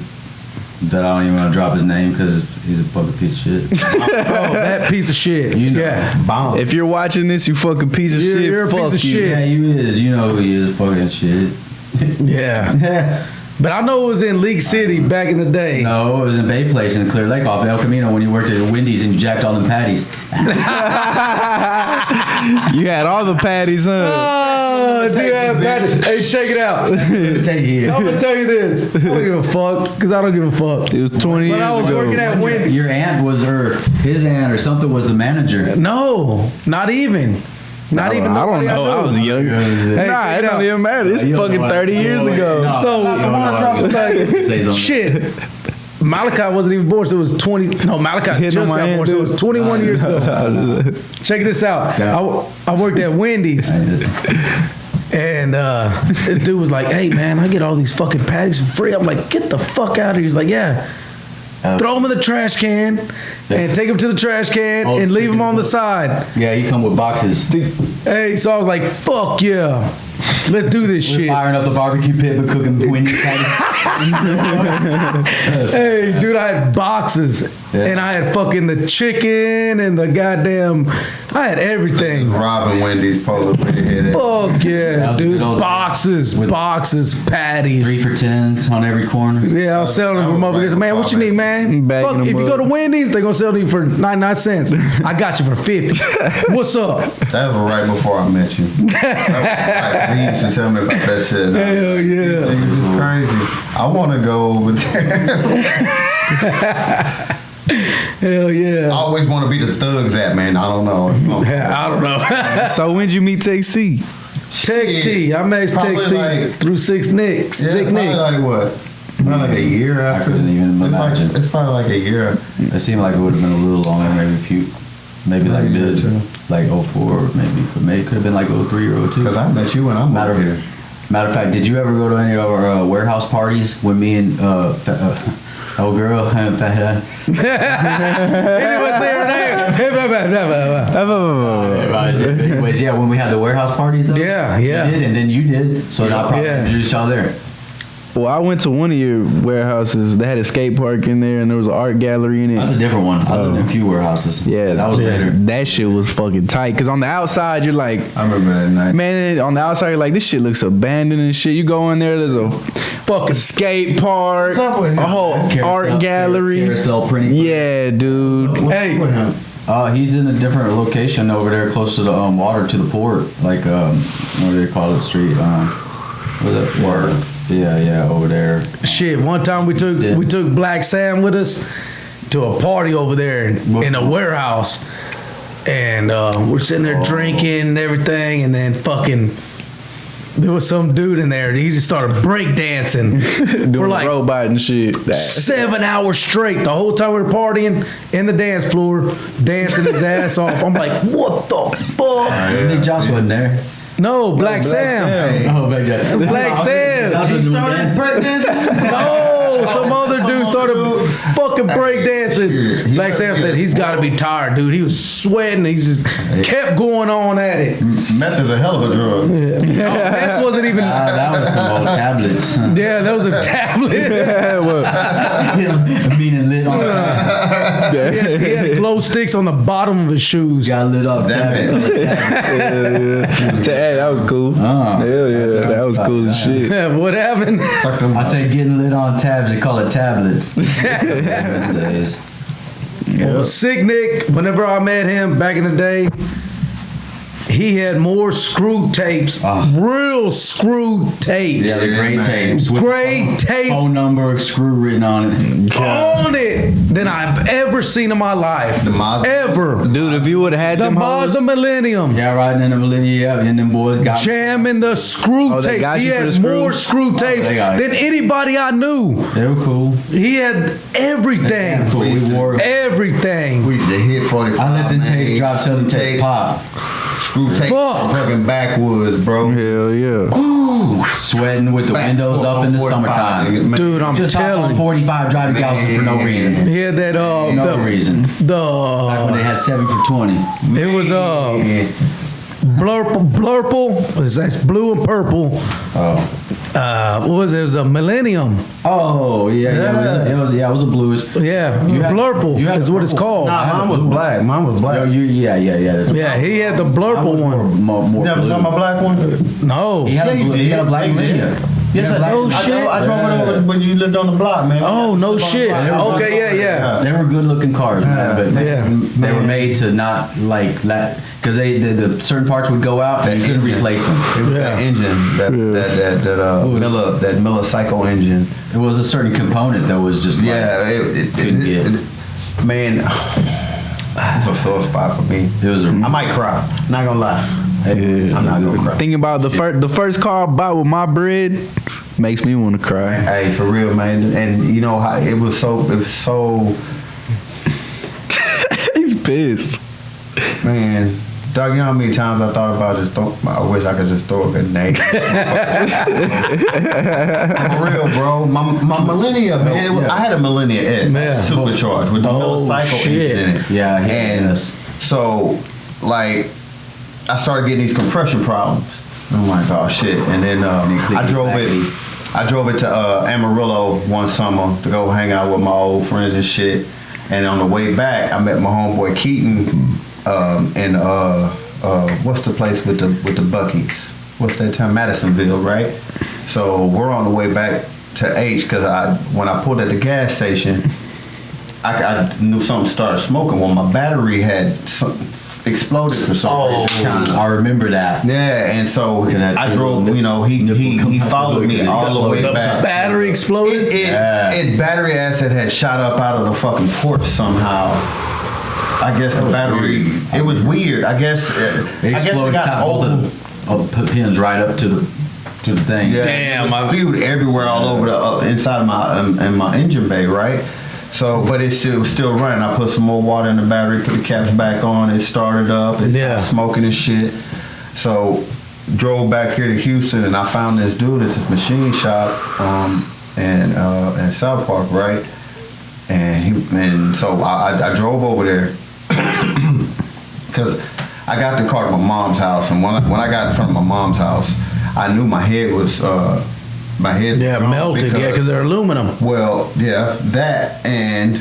that I don't even want to drop his name because he's a fucking piece of shit. Oh, that piece of shit. You know. Yeah. bomb. if you're watching this, you fucking piece of shit. You're a fuck piece of you. shit. Yeah, he is. You know who he is, fucking shit. Yeah. But I know it was in League City back in the day. No, it was in Bay Place in Clear Lake off El Camino when you worked at Wendy's and you jacked all them patties. You had all the patties, huh? Oh, dude, hey, check it out. Take it I'm here. gonna tell you this. I don't give a fuck, because I don't give a fuck. It was 20 But years I was ago. working at Wendy's. Your aunt was his aunt or something was the manager. No, not even. Not even I don't nobody know. I knew. was young. Hey, Nah, check it it don't out. even matter. It's You don't fucking know 30 why- years no, ago. no. So, You don't come on, know drop why- some back. Say something. Shit. Malachi wasn't even born, so it was 20. No, Malachi Hitting just on my got hand, born, so it was dude. 21 years ago. Check this out. I worked at Wendy's, and this dude was like, "Hey, man, I get all these fucking patties for free." I'm like, "Get the fuck out of here!" He's like, "Yeah." Throw them in the trash can and take them to the trash can Oh, and leave them speaking on the of- side. Yeah, he come with boxes. Hey, so I was like, "Fuck yeah!" Let's do this We're shit. firing up the barbecue pit but cooking Wendy's patties. Hey, dude, I had boxes, Yeah. and I had fucking the chicken and the goddamn. I had everything. Robin Wendy's polar redhead. Fuck That yeah, was a dude! good old Boxes, with- patties. 3 for $10s on every corner. Yeah, I was selling them for that was motherfuckers. Man, what you need, man? Bagging Fuck, them if you up. go to Wendy's, they gonna sell you for 99 cents. I got you for 50. What's up? That was right before I met you. That was right. He used to tell me about that shit. Hell yeah. Niggas is crazy. I want to go over there. Hell I yeah. always want to be the thugs at, man. I don't know. I don't know. So when'd you meet Tex T? Text T. I met Probably Text T like- through Six Nick. Yeah, Sick probably Nick. like what? Probably like a year after. couldn't even It's like- imagine. It's probably like a year. It seemed like it would have been a little longer, maybe like Maybe mid, too. like 04, maybe it could have been like 03 or 02. Because I met you when I'm Matter over of, here. matter of fact, did you ever go to any of our warehouse parties when me and old girl Anyone say her name? Anyways, yeah, when we had the warehouse parties though. Yeah, You yeah. did, and then you did. So I probably Yeah. introduced y'all there. Well, I went to one of your warehouses. They had a skate park in there, and there was an art gallery in it. That's a different one. I lived in a few warehouses. Yeah, that was later. That shit was fucking tight. Cause on the outside, you're like, I remember that night. man, on the outside, you're like, this shit looks abandoned and shit. You go in there, there's a fucking skate park, What's up with him? a whole art gallery. Carousel printing. Yeah, dude. Hey, He's in a different location over there, close to the water, to the port. Like what do they call it? Street. What's that? Word. Yeah, over there. shit. One time we took Black Sam with us to a party over there in a warehouse, and we're sitting there drinking and everything, and then fucking. There was some dude in there. He just started break dancing Doing for a like robot and shit. 7 hours straight. The whole time we were partying in the dance floor, dancing his ass off. I'm like, what the fuck? Nick Josh wasn't there. No, Black Sam. Oh, Black Josh. Black Sam. No, some other dude started fucking breakdancing. Black Sam said he's got to be tired, dude. He was sweating. He just kept going on at it. Meth is a hell of a drug. That wasn't even. That was some old tablets. Yeah, that was a tablet. Yeah, well, Meaning lit on tab. He had glow sticks on the bottom of his shoes. Got lit up. Damn it. hey, that was cool. Oh. Hell yeah, that was cool as shit. What happened? Fuck them. I say getting lit on tabs, they call it tablets. Days. Well, Sick Nick, whenever I met him back in the day, he had more screw tapes, real screw tapes. Yeah, the gray tapes. with Great tapes phone number, screw written on it. on it than I've ever seen in my life. The Mazda. Ever. Dude, if you would have had The them hoes, Mazda Millennium. Yeah, riding in the Millennium, yeah, and them boys got Jamming the screw Oh, they tapes. got He you for had the more screw? screw tapes they got it. than anybody I knew. They were cool. He had everything. Cool. We wore. Everything. We used to hit 45. I let them tapes man. drop till the tapes Tapes, pop. Screw tape. Fuck. Fucking backwoods, bro. hell yeah. Sweating with the windows up in the summertime. Dude, I'm Just hop on telling you. 45, drive to Galveston for no reason. He had that No reason. Back when they the had 7 for 20. it was blurple. That's blue and purple. Oh. What was it? It was a Millennium. Oh yeah. It was a bluish. Yeah, You had- blurple you had is what it's purple. called. Nah, mine was black. Mine was Oh, black. yeah. That's Yeah, he had the I blurple was one. More Never blue. saw my black one? No. He had, he had a black Millennium. Yes, I Oh, know. shit. I drove it over when you lived on the block, man. Oh, no shit. Okay, yeah. They were good looking cars, man, but Yeah. they were made to not like that because the certain parts would go out and you couldn't replace them. That engine, that Miller Cycle engine. It was a certain component that was just like, Yeah, it couldn't get. man, it's a sore spot for me. it was a I might cry. Not gonna lie. I'm not gonna cry. Thinking about the first car I bought with my bread makes me want to cry. Hey, for real, man. And you know how it was so He's pissed. man. Dog, you know how many times I thought about I wish I could just throw a grenade. For real, bro. My Millennia, man. I had a Millennia S, Yeah. supercharged with the Oh, Miller Cycle shit. engine in it. Yeah, he and had this. so like I started getting these compression problems. I'm like, oh shit. And then I drove it to Amarillo one summer to go hang out with my old friends and shit. And on the way back, I met my homeboy Keaton in what's the place with the Buc-ee's? What's that town? Madisonville, right? So we're on the way back to H because when I pulled at the gas station, I knew something started smoking. Well, my battery had exploded for some reason. I remember that. Yeah, and so I drove. You know, he followed me all the way The back. battery exploded. It battery acid had shot up out of the fucking porch somehow. I guess the battery. It was weird. I guess. It exploded. All the pins right up to the thing. Yeah, Damn, I spewed everywhere all over the inside of my engine bay, right? So, but it was still running. I put some more water in the battery, put the caps back on. It started up. It started smoking and shit. So, drove back here to Houston, and I found this dude at this machine shop in South Park, right? And so I drove over there because I got the car to my mom's house, and when I got in front of my mom's house, I knew my head was melted. Because they're aluminum. Well, yeah, that and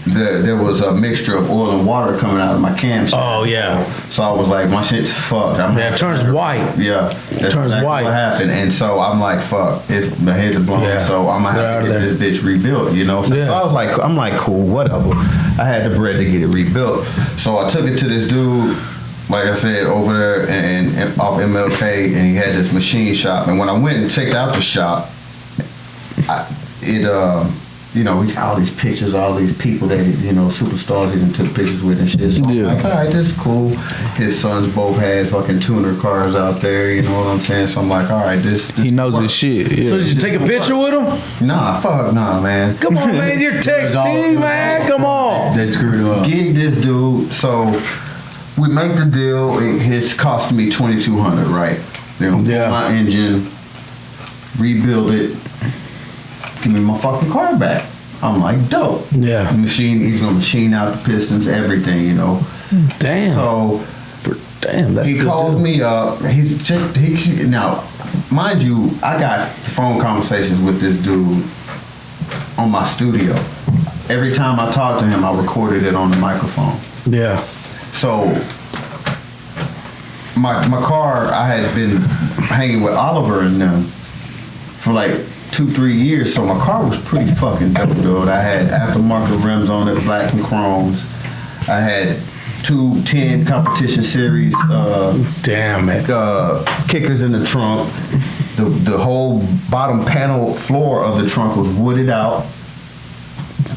there was a mixture of oil and water coming out of my camshaft. Oh yeah. So I was like, my shit's fucked. It turns white. Yeah, that's turns exactly white. what happened. And so I'm like, fuck, the heads are blown. Yeah. So I'm gonna have to get this bitch rebuilt. You know. So I was like, I'm like, cool, whatever. I had the bread to get it rebuilt. So I took it to this dude. Like I said, over there and off MLK, and he had this machine shop. And when I went and checked out the shop, you know, he's got all these pictures, all these people that, you know, superstars he done took pictures with and shit. So I'm like, all right, this is cool. His sons both had fucking tuner cars out there, you know what I'm saying? So I'm like, all right, this He knows his shit. Yeah. So did you take a picture with him? Nah, fuck nah, man. Come on, man. You're text team, man. Come on. They screwed him up. Gig this dude, so we make the deal. It's costing me $2,200, right? They're gonna pull my engine, rebuild it, give me my fucking car back. I'm like, dope. Yeah. He's gonna machine out the pistons, everything, you know. Damn. So that's he good calls too. me up. Now, mind you, I got phone conversations with this dude on my studio. Every time I talked to him, I recorded it on the microphone. Yeah. So my car, I had been hanging with Oliver and them for like 2-3 years, so my car was pretty fucking dope, dude. I had aftermarket rims on it, black and chromes. I had 210 competition series damn it kickers in the trunk. The whole bottom panel floor of the trunk was wooded out.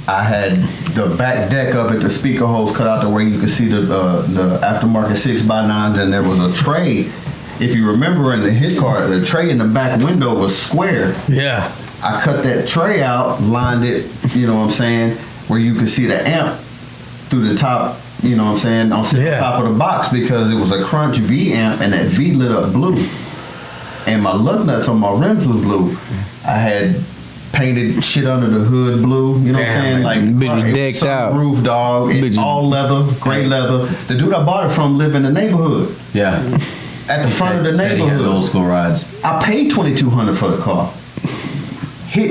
I had the back deck of it, the speaker holes cut out to where you could see the aftermarket 6x9s, and there was a tray. If you remember in the hit car, the tray in the back window was square. Yeah. I cut that tray out, lined it, you know what I'm saying, where you could see the amp through the top, you know what I'm saying, on the top of the box, because it was a Crunch V amp, and that V lit up blue. And my lug nuts on my rims was blue. I had painted shit under the hood blue, you know what I'm saying? Like, bitch was decked out. Roof dog, all leather, gray leather. The dude I bought it from lived in the neighborhood. Yeah. At the front of the Said he has neighborhood. old school rides. I paid $2,200 for the car.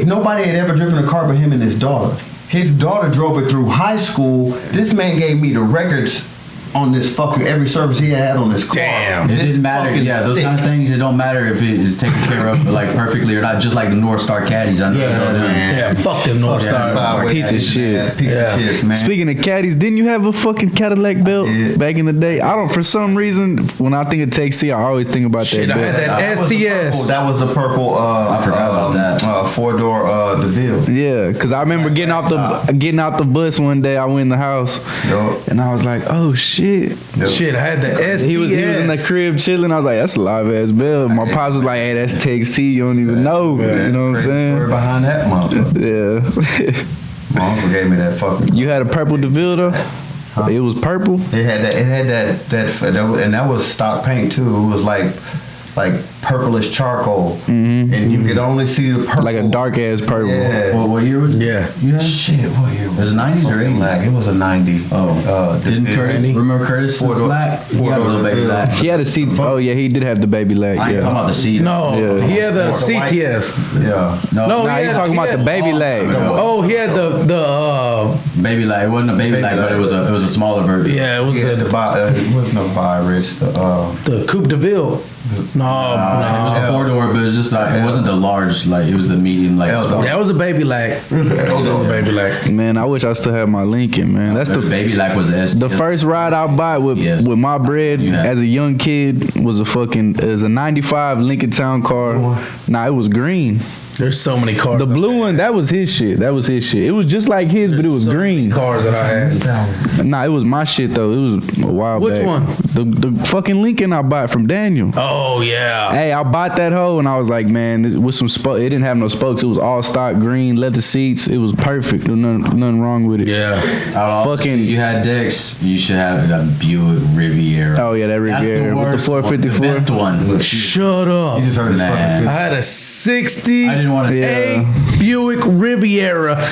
Nobody had ever driven a car but him and his daughter. His daughter drove it through high school. This man gave me the records on this fucking every service he had on his car. Damn. It didn't matter. Yeah, those kind of things, it don't matter if it is taken care of like perfectly or not, just like the North Star caddies. I know. Yeah, fuck them North Stars. Piece of shit. Piece of shit, man. Speaking of caddies, didn't you have a fucking Cadillac belt did. back in the day? I don't. For some reason, when I think of Take C, I always think about Shit, that I had belt. that STS. That was the purple. I forgot about that. 4-door DeVille. Yeah, because I remember getting off the bus one day. I went in the house, Yup. and I was like, "Oh shit!" Yup. Shit, I had the STS. He was in the crib chilling. I was like, "That's a live ass belt." My pops was like, "Hey, that's Take C. You don't even know." You know what I'm Crazy saying? story behind that motherfucker. Yeah. My uncle gave me that fucking. You had a purple DeVille though. It was purple. It had that, and that was stock paint too. It was like like purplish charcoal, and you could only see the purple. Like a dark ass purple. Yeah. What year was it? Yeah. You had? Shit, what year? It was 90s or 80s? Black. It was a 90. Oh, didn't Curtis? Remember Curtis was black? He had a little baby black. He had a seat. Oh yeah, he did have the baby leg. I ain't talking Yeah. about the seat. No, Yeah. he had the Or the white. CTS. Yeah. No, Nah, he he's had- talking he about had- the baby leg. Oh, he had the Baby black. It wasn't a baby black, but it was a smaller version. yeah, it was Yeah, the it wasn't no Bi-Rich. the Coupe de Ville. No, It was no. a 4-door, but it was just like it wasn't the large. Like it was the medium. Like L. That was a baby lag. That was a baby lag. Man, I wish I still had my Lincoln. Man, that's the the baby black was the STS. the first ride I bought with Yes. with my bread You had- as a young kid was a '95 Lincoln Town car. Nah, it was green. There's so many cars. The blue one, that was his shit. That was his shit. It was just like his, but it was So many green. cars that I had. Nah, it was my shit though. It was a while Which back. one? The fucking Lincoln I bought from Daniel. Oh yeah. Hey, I bought that hoe and I was like, man, this, with some spokes. It didn't have no spokes. It was all stock green, leather seats. It was perfect. There was nothing wrong with it. Yeah. Out of all the fucking- shit you had Dex. You should have a Buick Riviera. Oh yeah, that That's Riviera with the worst one, 454. The best one. Shut up. You just heard his Nah. fucking I had a 60 I didn't want to Yeah. Buick Riviera.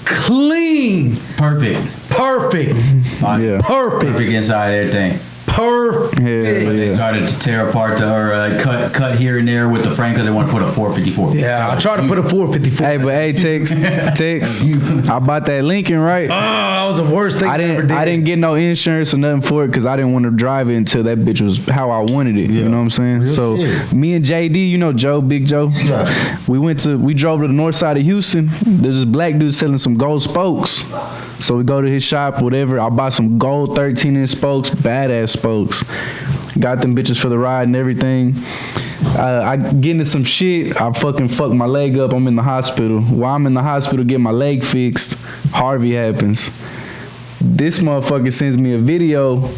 Clean. Perfect. Perfect. Yeah. Perfect. Perfect inside everything. Perfect. Yeah, But they yeah. started to tear apart cut here and there with the frame because they want to put a 454. Yeah, I tried to put a 454. Hey, but hey, Tex, I bought that Lincoln, right? Oh, that was the worst thing I ever did. didn't get no insurance or nothing for it because I didn't want to drive it until that bitch was how I wanted it. You know what I'm saying? Real So shit. me and JD, you know Joe, Big Joe, Yeah. we drove to the north side of Houston. There's this black dude selling some gold spokes. So we go to his shop, whatever. I bought some gold 13-inch spokes, badass spokes. Got them bitches for the ride and everything. I get into some shit. I fucked my leg up. I'm in the hospital. While I'm in the hospital getting my leg fixed, Harvey happens. This motherfucker sends me a video.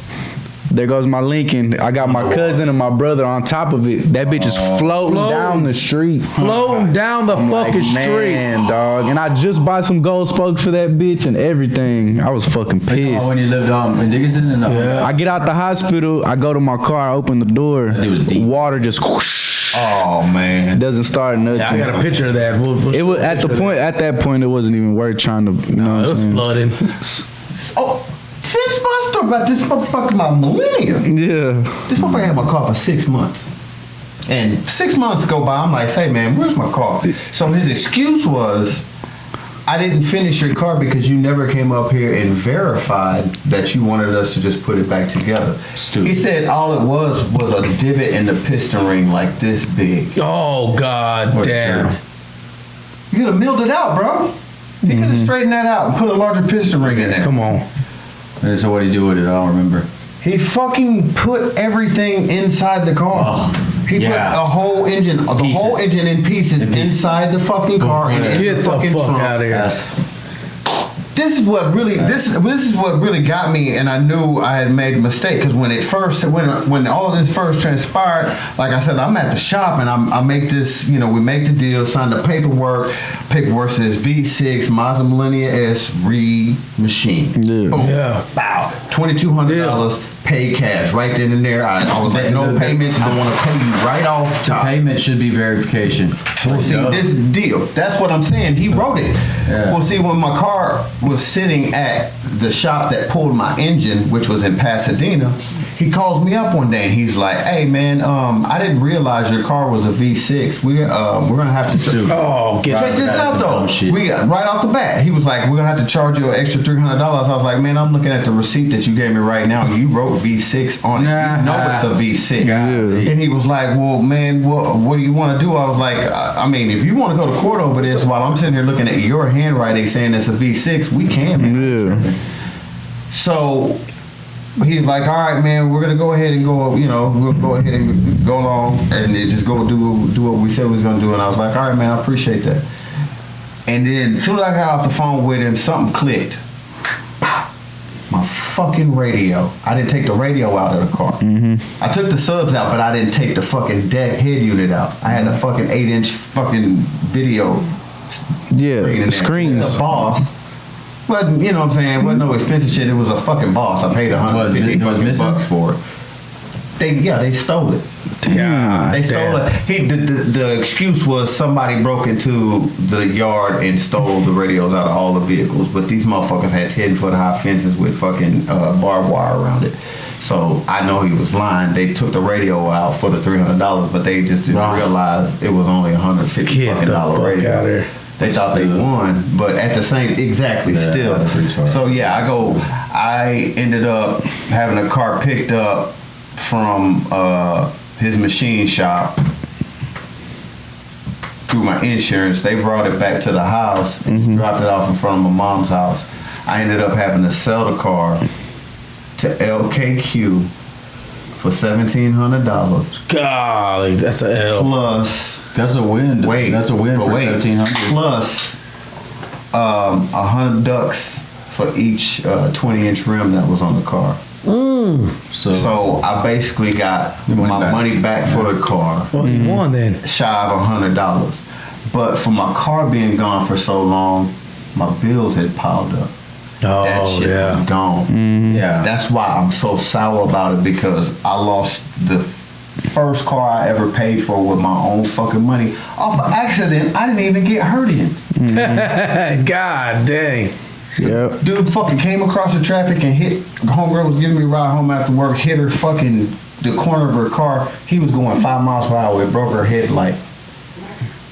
There goes my Lincoln. I got my cousin and my brother on top of it. That bitch is floating down the street. Floating down the fucking street. Man, dog. And I just bought some gold spokes for that bitch and everything. I was fucking pissed. When you lived in Dickinson and I get out the hospital. I go to my car. I open the door. It was deep. Water just whoosh, Oh man. doesn't start nothing. Yeah, I got a picture of that. We'll It was show a at the picture of point. At that point, it wasn't even worth trying to. You know that. what It was I'm flooding. Oh, finish my story about this motherfucker, my millennium. saying? Yeah. This motherfucker had my car for 6 months. And 6 months go by, I'm like, say, man, where's my car? So his excuse was, I didn't finish your car because you never came up here and verified that you wanted us to just put it back together. Stupid. He said all it was a divot in the piston ring like this big. Oh god damn. You could have milled it out, bro. He could have straightened that out and put a larger piston ring in there. Come on. And so what did he do with it? I don't remember. He fucking put everything inside the car. He yeah. put a whole engine, the Pieces. whole engine in pieces inside the fucking car and in Get the the fucking fuck trunk. out of here. Yes. This is what really this is what really got me, and I knew I had made a mistake because when all of this first transpired, like I said, I'm at the shop and I make this, we make the deal, sign the paperwork. Paperwork says V6 Mazda Millennia S re-machine. Yeah. Boom. Yeah. Bow. $2,200 paid cash right then and there. I was like, no payments. I want to pay you right off top. Payment should be verification. Well, see, this deal. That's what I'm saying. He wrote it. Yeah. Well, see, when my car was sitting at the shop that pulled my engine, which was in Pasadena, he calls me up one day and he's like, "Hey, man, I didn't realize your car was a V6. We're gonna have to." Oh, get Check this That's out some though. dumb shit. We got right off the bat. He was like, "We're gonna have to charge you an extra $300." I was like, "Man, I'm looking at the receipt that you gave me right now. You wrote V6 on it. You know it's a V6." Yeah. And he was like, "Well, man, what do you want to do?" I was like, "I mean, if you want to go to court over this while I'm sitting here looking at your handwriting saying it's a V6, we can." Man. Yeah. So he's like, "All right, man, we're gonna go ahead and go. We'll go ahead and go along and just go do what we said we was gonna do." And I was like, "All right, man, I appreciate that." And then as soon as I got off the phone with him, something clicked. My fucking radio. I didn't take the radio out of the car. I took the subs out, but I didn't take the fucking deck head unit out. I had a fucking 8-inch fucking video Yeah. in there. Screens. The Boss. But you know what I'm saying? It wasn't no expensive shit. It was a fucking Boss. I paid Was $150 it missing? bucks for it. They stole it. Damn. They stole it. The excuse was somebody broke into the yard and stole the radios out of all the vehicles. But these motherfuckers had 10-foot high fences with fucking barbed wire around it. So I know he was lying. They took the radio out for the $300, but they just didn't realize it was only $150 Get the fuck radio. out of here. They thought they won, but at the same still. that's retarded. So yeah, I ended up having a car picked up from his machine shop through my insurance. They brought it back to the house and just dropped it off in front of my mom's house. I ended up having to sell the car to LKQ for $1,700 Golly, that's a L. plus. That's a win. Wait, that's a win but for wait, 1,700. plus $100 for each 20-inch rim that was on the car. So I basically got my money back for the car, Well, you won then. shy of $100. But for my car being gone for so long, my bills had piled up. That Oh, shit yeah. was gone. Yeah. That's why I'm so sour about it, because I lost the first car I ever paid for with my own fucking money off of accident. I didn't even get hurt in. God dang. Yep. Dude fucking came across the traffic and hit. Homegirl was giving me a ride home after work, hit her fucking the corner of her car. He was going 5 miles per hour. It broke her headlight.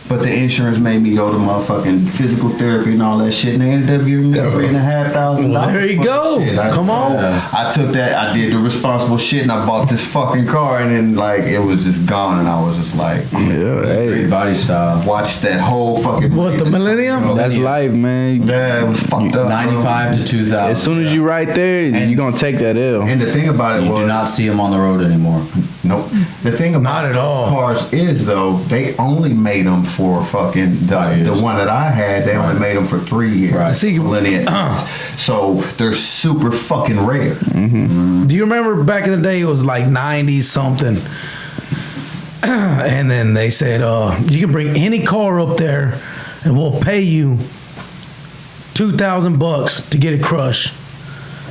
But the insurance made me go to motherfucking physical therapy and all that shit, and they ended up giving me $3,500. Well, there you go. Come on. I took that. I did the responsible shit, and I bought this fucking car, and then like it was just gone, and I was just like, Yeah, Great hey, body style. watched that whole fucking. What, the Millennium? that's life, man. Yeah, it was fucked up. 95 to 2,000. As soon as you right there, you're gonna take that L. And the thing about it You was, do not see them on the road anymore. nope. The thing about Not at those all. cars is though, they only made them for fucking the one that I had. They only made them for 3 years. Right. See, Millennium. So they're super fucking rare. Do you remember back in the day it was like 90 something? And then they said, you can bring any car up there and we'll pay you $2,000 to get it crushed.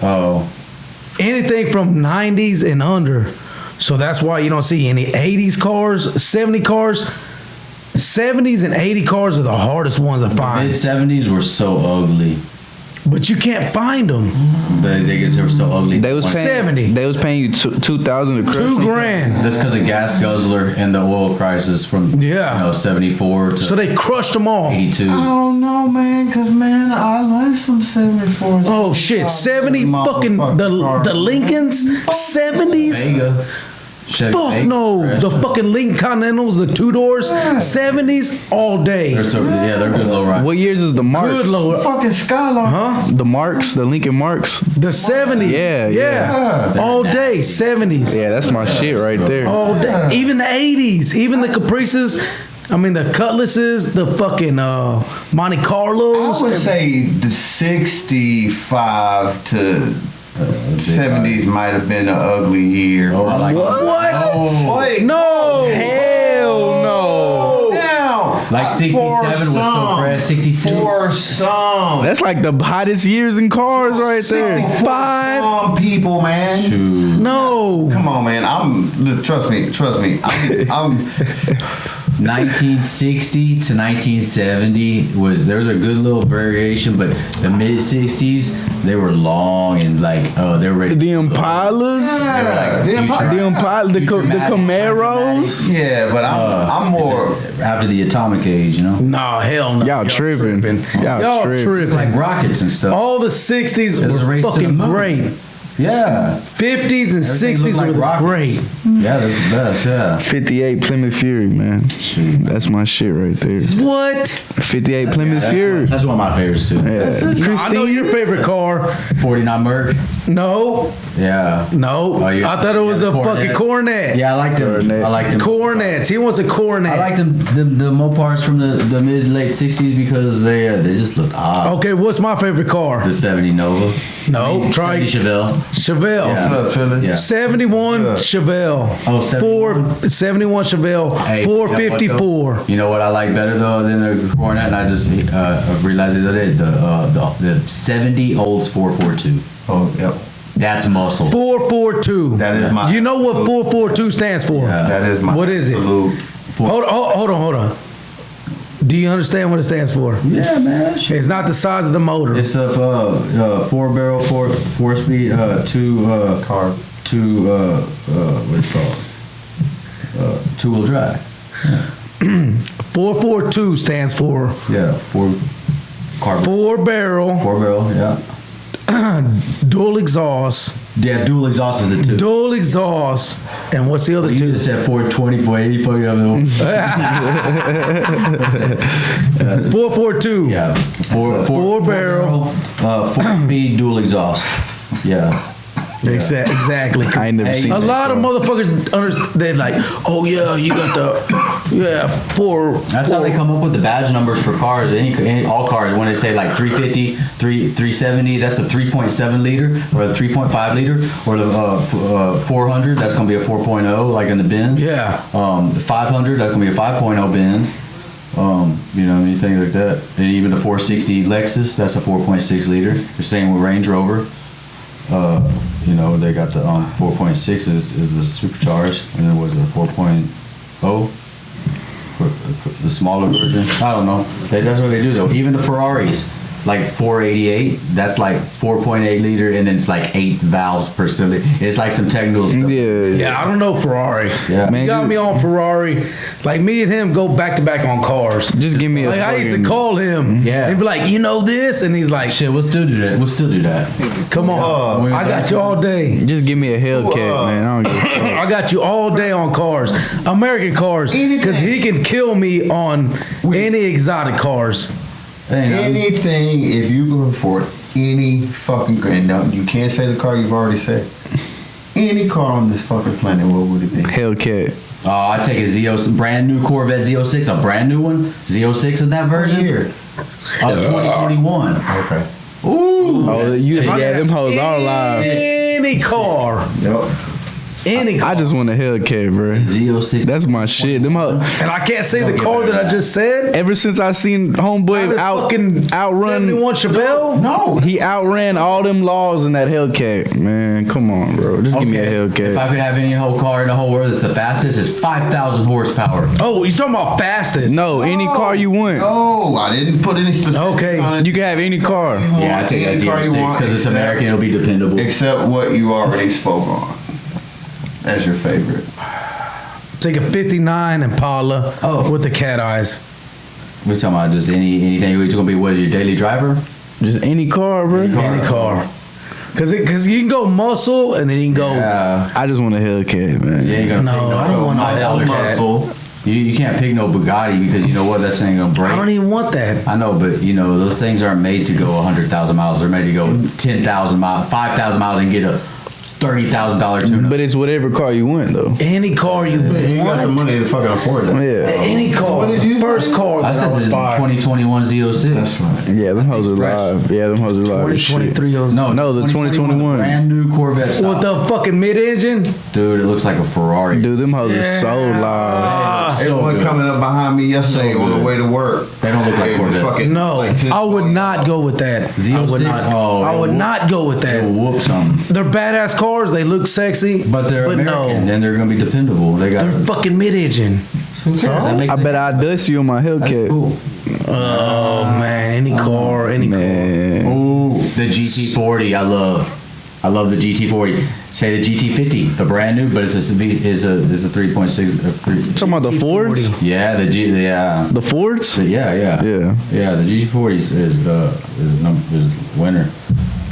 Oh. Anything from 90s and under. So that's why you don't see any 80s cars, 70 cars. 70s and 80 cars are the hardest ones to Mid find. 70s were so ugly. But you can't find them. They were so ugly. They was paying. 70. They was paying you 2,000 to crush. $2,000. That's because of gas guzzler and the oil crisis from Yeah. 74 to So they crushed them all. 82. I don't know, man, because, man, I like some 74s. Oh shit, 70 fucking the Lincolns, 70s. Vega. Chevy Fuck Vega no, crashed. the fucking Lincoln Continentals, the 2-doors, 70s all day. They're good low ride. What years is the Marks? Good lower, Fucking Skylark. huh? The Marks, the Lincoln Marks. The 70s. Yeah, yeah. All day, 70s. Yeah, that's my shit right there. All day. Even the 80s, even the Caprices. I mean the Cutlasses, the fucking Monte I Carlos. would say the 65 to 70s might have been an ugly year. Oh, I like What? No. Hell no. Now, Like 67 was so fresh. 66. For some. That's like the hottest years in cars right there. 65. Some people, man. Shoot. No. Come on, man. Trust me. I'm 1960 to 1970 there's a good little variation, but the mid 60s they were long and like they were ready. The Impalas. They were like The Impala- The Impala, the Camaros. yeah, but I'm more. after the atomic age, you know, No, hell no. Y'all tripping. Y'all tripping. like rockets and stuff. All the 60s It was a were race to the fucking moon. great. Yeah, 50s and Everything 60s looked like were rockets. great. yeah, that's the best. Yeah, 58 Plymouth Fury, man. shoot. That's my shit right there. What? 58 Plymouth Fury. That's one of my favorites too. Yeah. I know your favorite car. 49 Merc. No, Yeah. no. Oh, you- I thought it was yeah, a the fucking Coronet. Yeah, I like them. Coronet. I like them. Cornets. He wants a Coronet. I like them the Mopars from the mid late 60s because they just look odd. Okay, what's my favorite car? The 70 Nova. No, try 70 Chevelle. Chevelle. Yeah. What's up, Phyllis? Yeah. 71 Chevelle. Oh, 71? 71 Chevelle. Hey, 454. You know what I like better though than the Coronet, and I just realized the other day the 70 Olds 442. Oh, yep. That's muscle. 442. That is my. You know what 442 stands for? Yeah. That is my. What is it? absolute- Hold on. Do you understand what it stands for? Yeah, man. It's not the size of the motor. It's a 4-barrel, 4-speed, two what do you call it? 2-wheel drive. 442 stands for Yeah, 4-barrel, 4-barrel. Yeah. dual exhaust, Yeah, dual exhaust is the 2. dual exhaust, and what's the other You two? just said 420, 480, fucking up the whole. 442. Yeah, 4-barrel. 4-speed dual exhaust. Yeah. Exactly. I ain't never Hey, seen A that lot of car. motherfuckers they're like, oh yeah, you got the 4. That's how they come up with the badge numbers for cars. All cars, when they say like 350, 370, that's a 3.7 liter or a 3.5 liter, or the 400, that's gonna be a 4.0, like in the Benz. Yeah. The 500, that's gonna be a 5.0 Benz. You know, anything like that. And even the 460 Lexus, that's a 4.6 liter. The same with Range Rover. You know, they got the 4.6 is the supercharged, and there was a 4.0 for the smaller version. I don't know. That's what they do though. Even the Ferraris, like 488, that's like 4.8 liter, and then it's like 8 valves per cylinder. It's like some technical stuff. Yeah, I don't know Ferrari. Yeah. You got me on Ferrari. Like me and him go back to back on cars. Just give me a Like I used to fucking- call him. Yeah. And be like, you know this? And he's like, Shit, we'll still do that. We'll still do that. come on. I got you all day. Just give me a Hellcat, man. I don't give a fuck. I got you all day on cars. American cars. Because he can kill me on any exotic cars. Hey, no, Anything, if you can afford any fucking grand, no, you can't say the car you've already said. Any car on this fucking planet, what would it be? Hellcat. Oh, I'd take a brand new Corvette Z06, a brand new one. Z06 in that version? Year. 2021. Okay. Ooh. Oh, yeah, them hoes are live. Any car. Yep. Any car. I just want a Hellcat, bro. Z06. That's my shit. Them hoes. And I can't say the car that I just said. Ever since I seen homeboy Fucking outrun, 71 Chevelle. No. he outran all them laws in that Hellcat. Man, come on, bro. Just give me a Hellcat. If I could have any whole car in the whole world that's the fastest, it's 5,000 horsepower. Oh, you're talking about fastest. No, any car you want. No, I didn't put any specifics Okay. on it. You can have any car. Yeah, I take that Any car you Z06 want, because it's except- American. It'll be dependable. Except what you already spoke on. As your favorite. Take a 59 Impala Oh. with the cat eyes. We're talking about just anything. It's gonna be what, your daily driver? Just any car, bro. Any car. Cause you can go muscle and then you can go. Yeah. I just want a Hellcat, man. You ain't gonna No, pick no I don't want no $5 Hellcat. muscle. You can't pick no Bugatti because you know what? That thing gonna break. I don't even want that. I know, but you know those things aren't made to go 100,000 miles. They're made to go 10,000 miles, 5,000 miles, and get a $30,000 tuna. But it's whatever car you want, though. Any car you You got the want. money to fucking afford that. Yeah. Any car. What did you First say? car I that I said would the buy. 2021 Z06. That's right. Yeah, them hoes are fresh. live. Yeah, them hoes are live. as shit. 2023 O's. No, the 2021. brand new Corvette style. With the fucking mid-engine. Dude, it looks like a Ferrari. Dude, them hoes are so live. So Everyone good. coming up behind me yesterday So on the good. way to work. They don't look like It was Corvettes. fucking No, like 10 I would not go with that. I Z06? would not. Oh, I would it will- not go with They will that. whoop some. They're badass cars. They look sexy. But they're American, no, and they're gonna be dependable. They got. they're fucking mid-engine. Who cares? That makes I it- bet I dust you on my That's Hellcat. cool. Oh man, any car, any car. Man. Ooh, the GT40. I love the GT40. Say the GT50, the brand new, but it's a 3.6. Talking about the Fords? Yeah, The Fords? yeah. Yeah. Yeah, the GT40 is winner.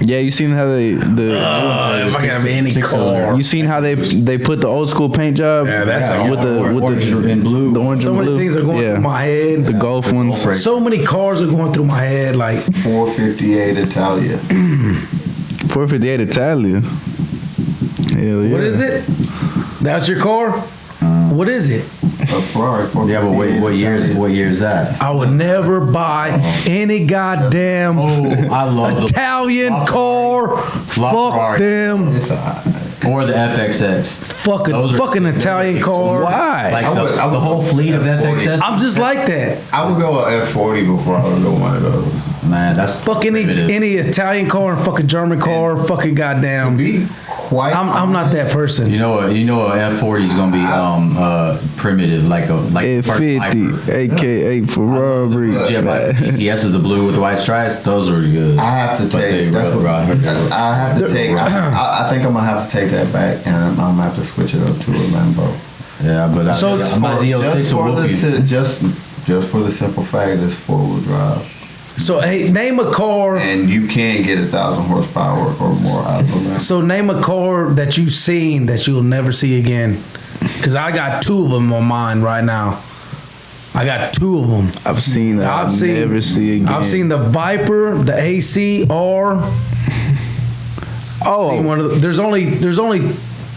Yeah, you seen how they If I can have any car. you seen how they put the old school paint job? Yeah, that's with the orange and blue. the orange So and many blue. things are going yeah. through my head. The Golf ones. Golf So many cars are going through my head. Like 458 Italia. 458 Italia. Hell yeah. what is it? That's your car? What is it? A Ferrari. Yeah, but what 458 year is Italia. what year is that? I would never buy any goddamn I love Italian car. Fuck Ferrari. them. It's alright. or the FXX. Fucking Those are fucking sick. Italian car. Why? Like I would- the, I would the whole go fleet of F40. FXS. I'm just like that. I would go a F40 before I would go one of those. Man, that's Fuck primitive. any Italian car and fucking German car. Fucking goddamn. Be quite. I'm not that person. You know, a F40 is gonna be primitive, like a F50, aka Ferrari. Yeah, like the GTS is the blue with the white stripes. Those are good. I have to But they take. That's rub what right. I have to take. I think I'm gonna have to take that back, and I'm gonna have to switch it up to a Lambo. Yeah, but So- my Z06 just will for whoop you. just for the simple fact it's 4-wheel drive, So hey, name a car. and you can get 1,000 horsepower or more out of a Lambo. So name a car that you've seen that you'll never see again. Cause I got 2 of them on mine right now. I got 2 of them. I've seen that. I'll never see again. I've seen the Viper, the ACR. Oh, Seen one of the, there's only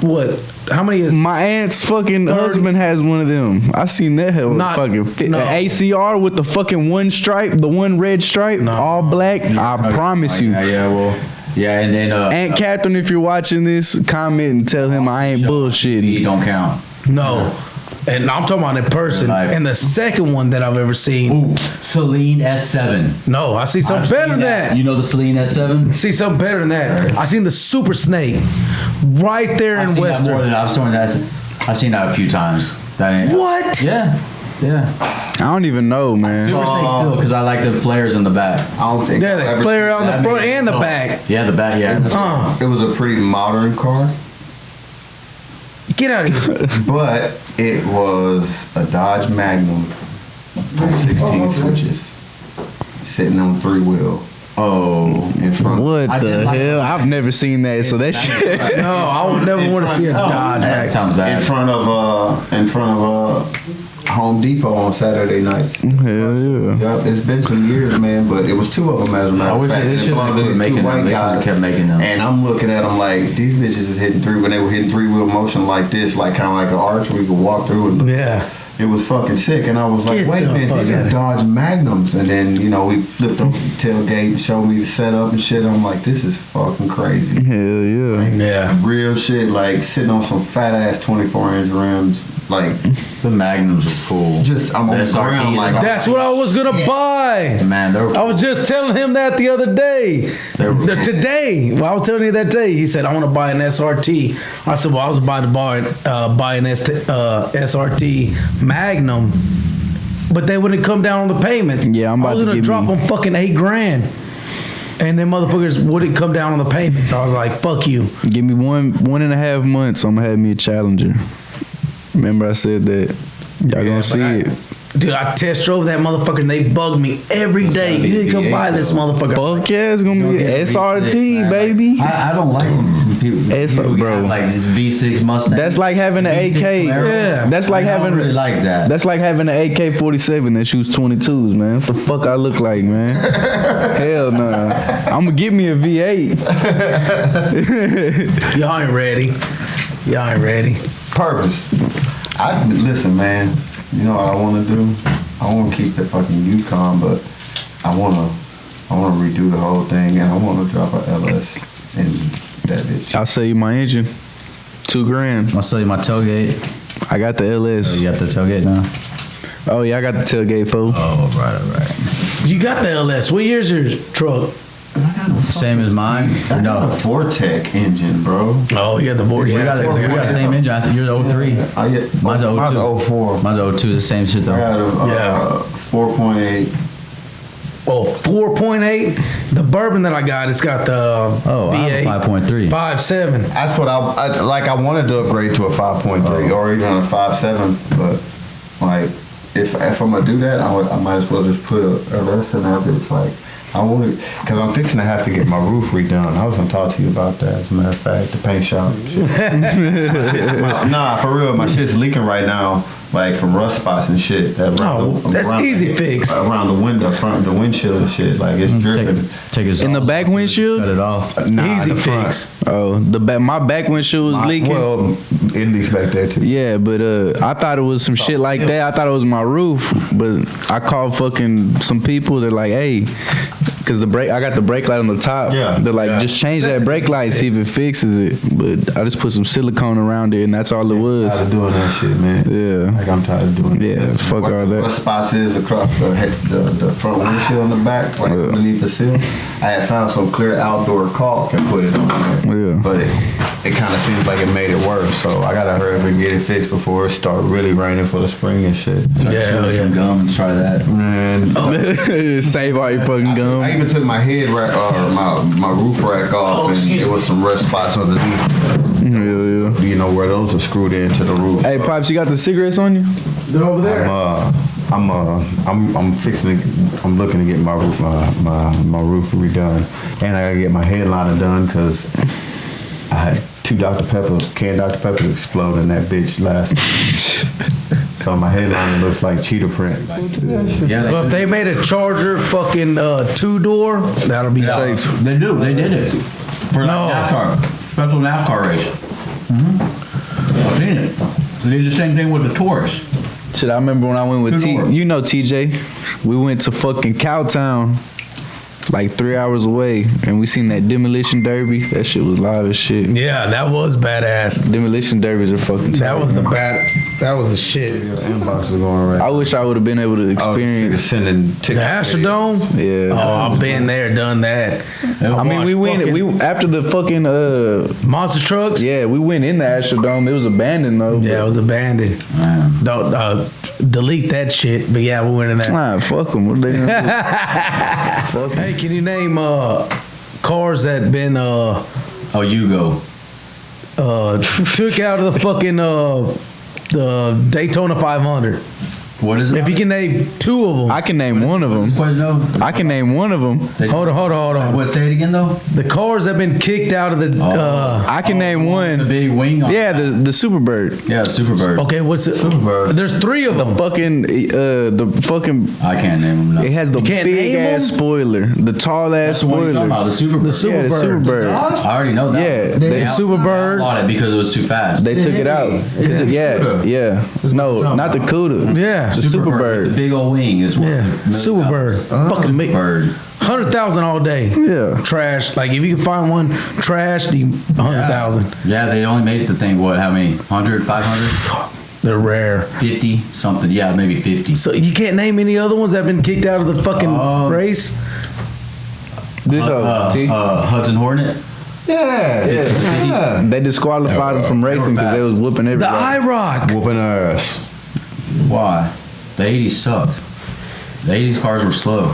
what? How many? my aunt's fucking 30. husband has one of them. I seen that hell Not- fucking fit. no. The ACR with the fucking one stripe, the one red stripe, No. all black. I promise you. Yeah, and then Aunt Catherine, if you're watching this, comment and tell him I ain't you bullshitting. don't count. No. And I'm talking about in person. Real life. And the second one that I've ever seen. Ooh, Celine S7. No, I see something I've better seen than that. You know the Celine S7? See something better than that. I seen the Super Snake right there I've in seen that more Western. than I've seen that a few times. That ain't. What? Yeah. I don't even know, man. Super Snake still, because I like the flares in the back. I don't think Yeah, I've they ever flare seen on the That front makes it and the tough. back. Yeah, the back. Yeah. It was a pretty modern car, Get out of here. but it was a Dodge Magnum with 16 switches, sitting on 3-wheel Oh. in front. What I the did like hell? the- I've never seen that. So that shit. No, I would never want to see a Dodge That back. sounds in bad. front of Home Depot on Saturday nights. Hell yeah. Yep, it's been some years, man, but it was 2 of them as a matter I of wish fact. they and it should belonged to have these making 2 them. white They guys. kept making them. And I'm looking at them like these bitches is hitting when they were hitting 3-wheel motion like this, like kind of like an arch where you could walk through and Yeah. it was fucking sick. And I was like, Get wait a the minute, fuck these outta are here. Dodge Magnums. And then we flipped up the tailgate and showed me the setup and shit. I'm like, this is fucking crazy. Hell yeah. Yeah. Real shit, like sitting on some fat ass 24-inch rims, like The Magnums were cool. just I'm on the SRTs ground like That's what I was going to buy. Man, they were I was just telling him that the other day. They were- Today, well, I was telling you that day. He said, "I want to buy an SRT." I said, "Well, I was about to buy an SRT Magnum, but they wouldn't come down on the payments." Yeah, I'm I about was to gonna give drop me- them fucking $8,000, and then motherfuckers wouldn't come down on the payments. I was like, "Fuck you." Give me 1.5 months. I'm gonna have me a Challenger. Remember I said that. Y'all Yeah, gonna but see it. Dude, I test drove that motherfucker and they bugged me every It's day. gotta be You need to come V8 buy this though. motherfucker. Fuck yeah, it's gonna Don't be get a SRT, V6, man. baby. I don't like people Bro. have, like this V6 Mustang. That's like having an V6 AK. Camaro. Yeah. That's like I don't having. really like that. That's like having an AK-47 that shoots 22s, man. What the fuck I look like, man? Hell nah. I'm gonna get me a V8. Y'all ain't ready. Y'all ain't ready. purpose. Listen, man. You know what I want to do? I want to keep the fucking Yukon, but I want to redo the whole thing, and I want to drop a LS in that bitch. I'll sell you my engine. $2,000. I'll sell you my tailgate. I got the Oh, LS. you got the tailgate now? Oh yeah, I got the tailgate fool. Oh, right. You got the LS. What year's your truck? Same as mine? I got a No. Vortec engine, bro. Oh, you got the board. We got the same engine. I think you're the 03. Mine's a 02. Mine's 04. Mine's a 02, the same shit I though. got a Yeah. 4.8. Oh, 4.8. The bourbon that I got, it's got the Oh, I have a 5.3. 5.7. That's what I like. I wanted to upgrade to a 5.3 or even a 5.7, but like if I'm gonna do that, I might as well just put a LS in there. It's like I want it because I'm fixing to have to get my roof redone. I was gonna talk to you about that. As a matter of fact, the paint shop. Nah, for real, my shit's leaking right now, like from rust spots and shit. Oh, that's easy fix. Around the window, front of the windshield and shit. Like it's dripping. Take it In the back windshield? Cut it off. Nah, Easy the front. fix. Oh, my back windshield was leaking. Well, it leaks back there too. Yeah, but I thought it was some shit like that. I thought it was my roof, but I called fucking some people. They're like, "Hey, Cause I got the brake light on the top. Yeah. They're like, just change that brake light, see if it fixes it. But I just put some silicone around it, and that's all it was. Tired of doing that shit, man. Yeah. Like I'm tired of doing it. Yeah, fuck all that. What spots is across the front windshield on the back, right underneath the seal. I had found some clear outdoor caulk and put it on there. Yeah. But it kind of seems like it made it worse. So I gotta hurry up and get it fixed before it start really raining for the spring and shit. Chew some gum and try that. Man, Save all your fucking I gum. even took my head rack or my roof rack off, and there was some rust spots underneath. Yeah. You know where those are screwed into the roof. Hey, Pops, you got the cigarettes on you? They're over there. I'm fixing to. I'm looking to get my roof my roof redone, and I gotta get my headliner done because I had 2 canned Dr. Pepper explode in that bitch last. So my headliner looks like cheetah print. Yeah, Well, if they made a Charger fucking 2-door, that'll be safe. They do. They did it for No. like NASCAR, special NASCAR race. I've seen it. They did the same thing with the Taurus. Shit, I remember when I went with Two-door. you know TJ. We went to fucking Cowtown, like 3 hours away, and we seen that demolition derby. That shit was live as shit. Yeah, that was badass. Demolition derbies are fucking tight. That was that was the shit. Inbox is going right. I wish I would have been able to experience. Sending The TikTok Astrodome? Yeah. Oh, I've been there, done that. I mean, we went. We after the fucking Monster trucks? yeah, we went in the Astrodome. It was abandoned though. Yeah, it was abandoned. Don't delete that shit. But yeah, we went in there. Nah, fuck them. What are they gonna do? Hey, can you name cars that been Oh, you go. took out of the fucking the Daytona 500? What is it? If you can name 2 of them. I can name one of them. I can name one of them. Hold on. What? Say it again though. The cars that been kicked out of the. I can name The one. big wing. On Yeah, the Superbird. Yeah, Superbird. Okay, what's it? Superbird. There's 3 of them. Fucking the fucking. I can't name them. No. It has the You can't big name ass them? spoiler, the tall ass That's the one you're talking spoiler. about. The Superbird. The Yeah, the Superbird. Superbird. I already know that. Yeah, one. they- They Superbird. bought it because it was too fast. They took it out. Yeah. No, not the Cuda. Yeah. The The Superbird. big old wing. It's worth Yeah, $1 million. Superbird. Fucking me. Bird. 100,000 all day. Yeah. Trash. Like if you can find one trash, the 100,000. Yeah, they only made the thing. What? How many? 100, 500, They're rare. 50, something. Yeah, maybe 50. So you can't name any other ones that have been kicked out of the fucking race? This see? Hudson Hornet. Yeah. They disqualified them from racing because they was whooping The everybody. IROC. Whooping ass. Why? The 80s sucked. The 80s cars were slow.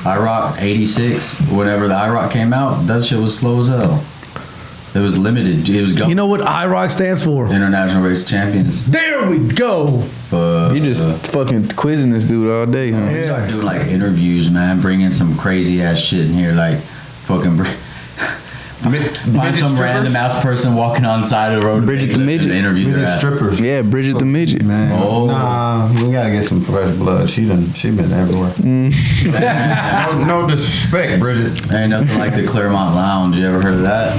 IROC 86, whenever the IROC came out, that shit was slow as hell. It was limited. It was You know what IROC stands for? International Race Champions. There we go. But You just fucking quizzing this dude all day, huh? we started doing like interviews, man. Bring in some crazy ass shit in here, like fucking. Find some random ass person walking on the side of the road. Bridget the and Midget. Interview their ass. Strippers. Yeah, Bridget the Midget. Man, Oh. nah, we gotta get some fresh blood. She been everywhere. No disrespect, Bridget. Ain't nothing like the Claremont Lounge. You ever heard of that?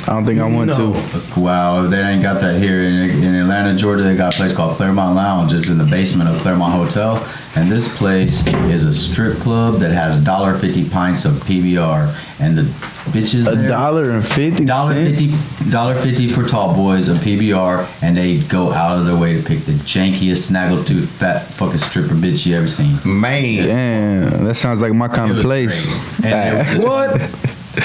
I don't think I want to. Wow, they ain't got that here in Atlanta, Georgia. They got a place called Claremont Lounge. It's in the basement of Claremont Hotel, and this place is a strip club that has $1.50 pints of PBR, and the bitches there. $1.50. $1.50 for tall boys of PBR, and they go out of their way to pick the jankiest snaggletooth fat fucking stripper bitch you ever seen. Man. Damn, that sounds like my kind It of was place. great. And it was- What?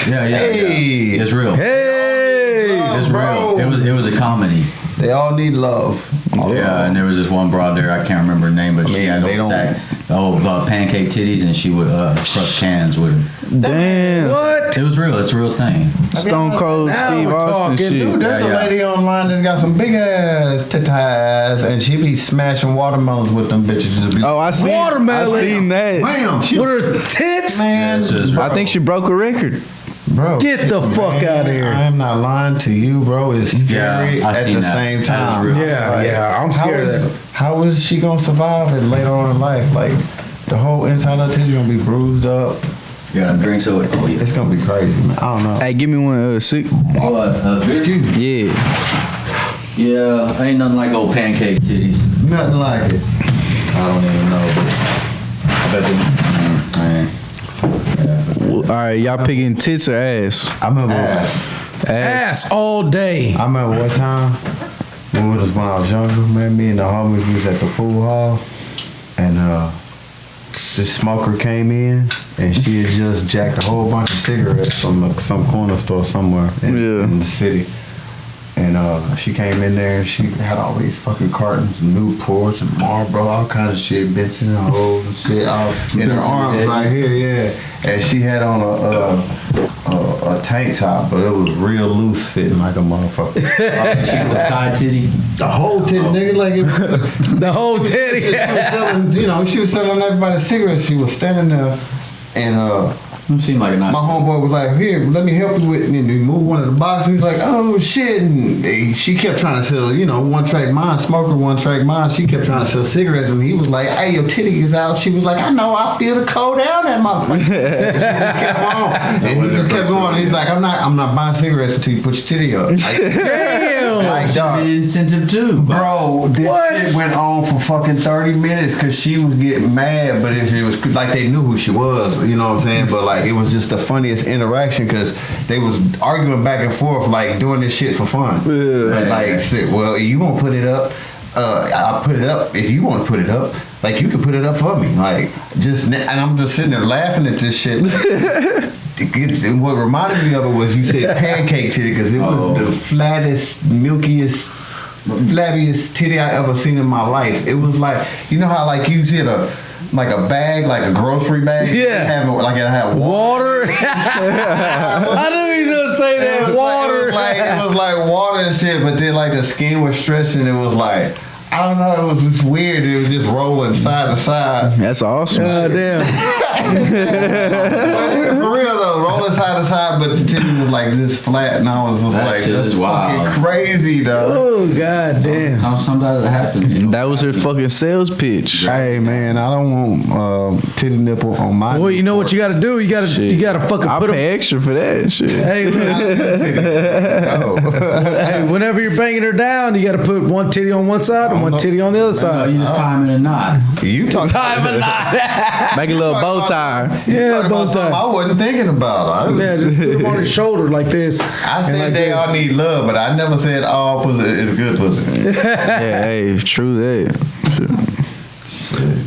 Yeah. Hey. It's real. Hey. It's real. bro. It was a comedy. They all need love. Yeah, and there was this one broad there, I can't remember her name, but she mean, had they don't- pancake titties, and she would crush cans with them. Damn. What? It was real. It's a real thing. Stone Cold Now Steve we're Austin talking, shit. Dude, there's Yeah, a yeah. lady online that's got some big ass titties, and she be smashing watermelons with them bitches. Just be Oh, I seen. Watermelons. I seen that. bam, she What are tits? man. It's just I think she broke a record. Bro, Get the fuck out of I here. am not lying to you, bro. It's scary Yeah, I at seen the that. same That is time. real. Yeah, I'm scared of that. How is she gonna survive it later on in life? Like the whole inside of her titty gonna be bruised up. You got a drink, so It's gonna be crazy, man. I don't know. Hey, give me one. Sick. Excuse me. Yeah. Yeah, ain't nothing like old pancake titties. Nothing like it. I don't even know, but I bet they. Man. All right, y'all picking tits or ass? I remember. Ass all day. I remember one time when I was younger, man. Me and the homies we was at the pool hall, and this smoker came in, and she had just jacked a whole bunch of cigarettes from some corner store somewhere in the city. And she came in there and she had all these fucking cartons of Newports and Marlboro, all kinds of shit, Benson and holes and shit, all in her arms right here, yeah. And she had on a tank top, but it was real loose fitting like a motherfucker. She was a side titty. The whole titty, nigga, like it was, The whole titty. she was selling, she was selling everybody cigarettes. She was standing there, and It seemed like a nice. my homeboy was like, "Here, let me help you with," and he moved one of the boxes. He's like, "Oh shit!" And she kept trying to sell, one track mind, smoker, one track mind. She kept trying to sell cigarettes, and he was like, "Hey, your titty is out." She was like, "I know, I feel the cold down that motherfucker." And she just kept on, and he just kept going. He's like, "I'm not buying cigarettes until you put your titty up." Like, Damn. like, Should dog. have been incentive too. Bro, this shit went on for fucking 30 minutes because she was getting mad, but it was like they knew who she was, you know what I'm saying? But like it was just the funniest interaction because they was arguing back and forth, like doing this shit for fun. But like, shit, well, you gonna put it up? I'll put it up if you want to put it up. Like you can put it up for me, like and I'm just sitting there laughing at this shit. What reminded me of it was you said pancake titty because it was the flattest, milkiest, flabbiest titty I ever seen in my life. It was like, you know how like you get a bag, like a grocery bag. Yeah. It had Water. water. I knew he was gonna say that. Water. It was like water and shit, but then like the skin was stretching. It was like, I don't know, it was just weird. It was just rolling side to side. That's awesome. God damn. But for real though, rolling side to side, but the titty was like this flat, and I was just That like, shit that's is wild. fucking crazy, though. Oh god damn. Sometimes it happens. That was her fucking sales pitch. Hey man, I don't want titty nipple on my. Well, you know what you gotta do? You gotta fucking I'll put pay them. extra for that shit. Hey, look, Oh. hey, whenever you're banging her down, you gotta put one titty on one side and one titty on the other No, side. you just tie him in a knot. You talking Time and not. Make a little bow tie. Yeah, about both something sides. I wasn't thinking about. Yeah, just put them on his shoulder like this. I said And like they this. all need love, but I never said all pussy is good pussy. Yeah, hey, true that.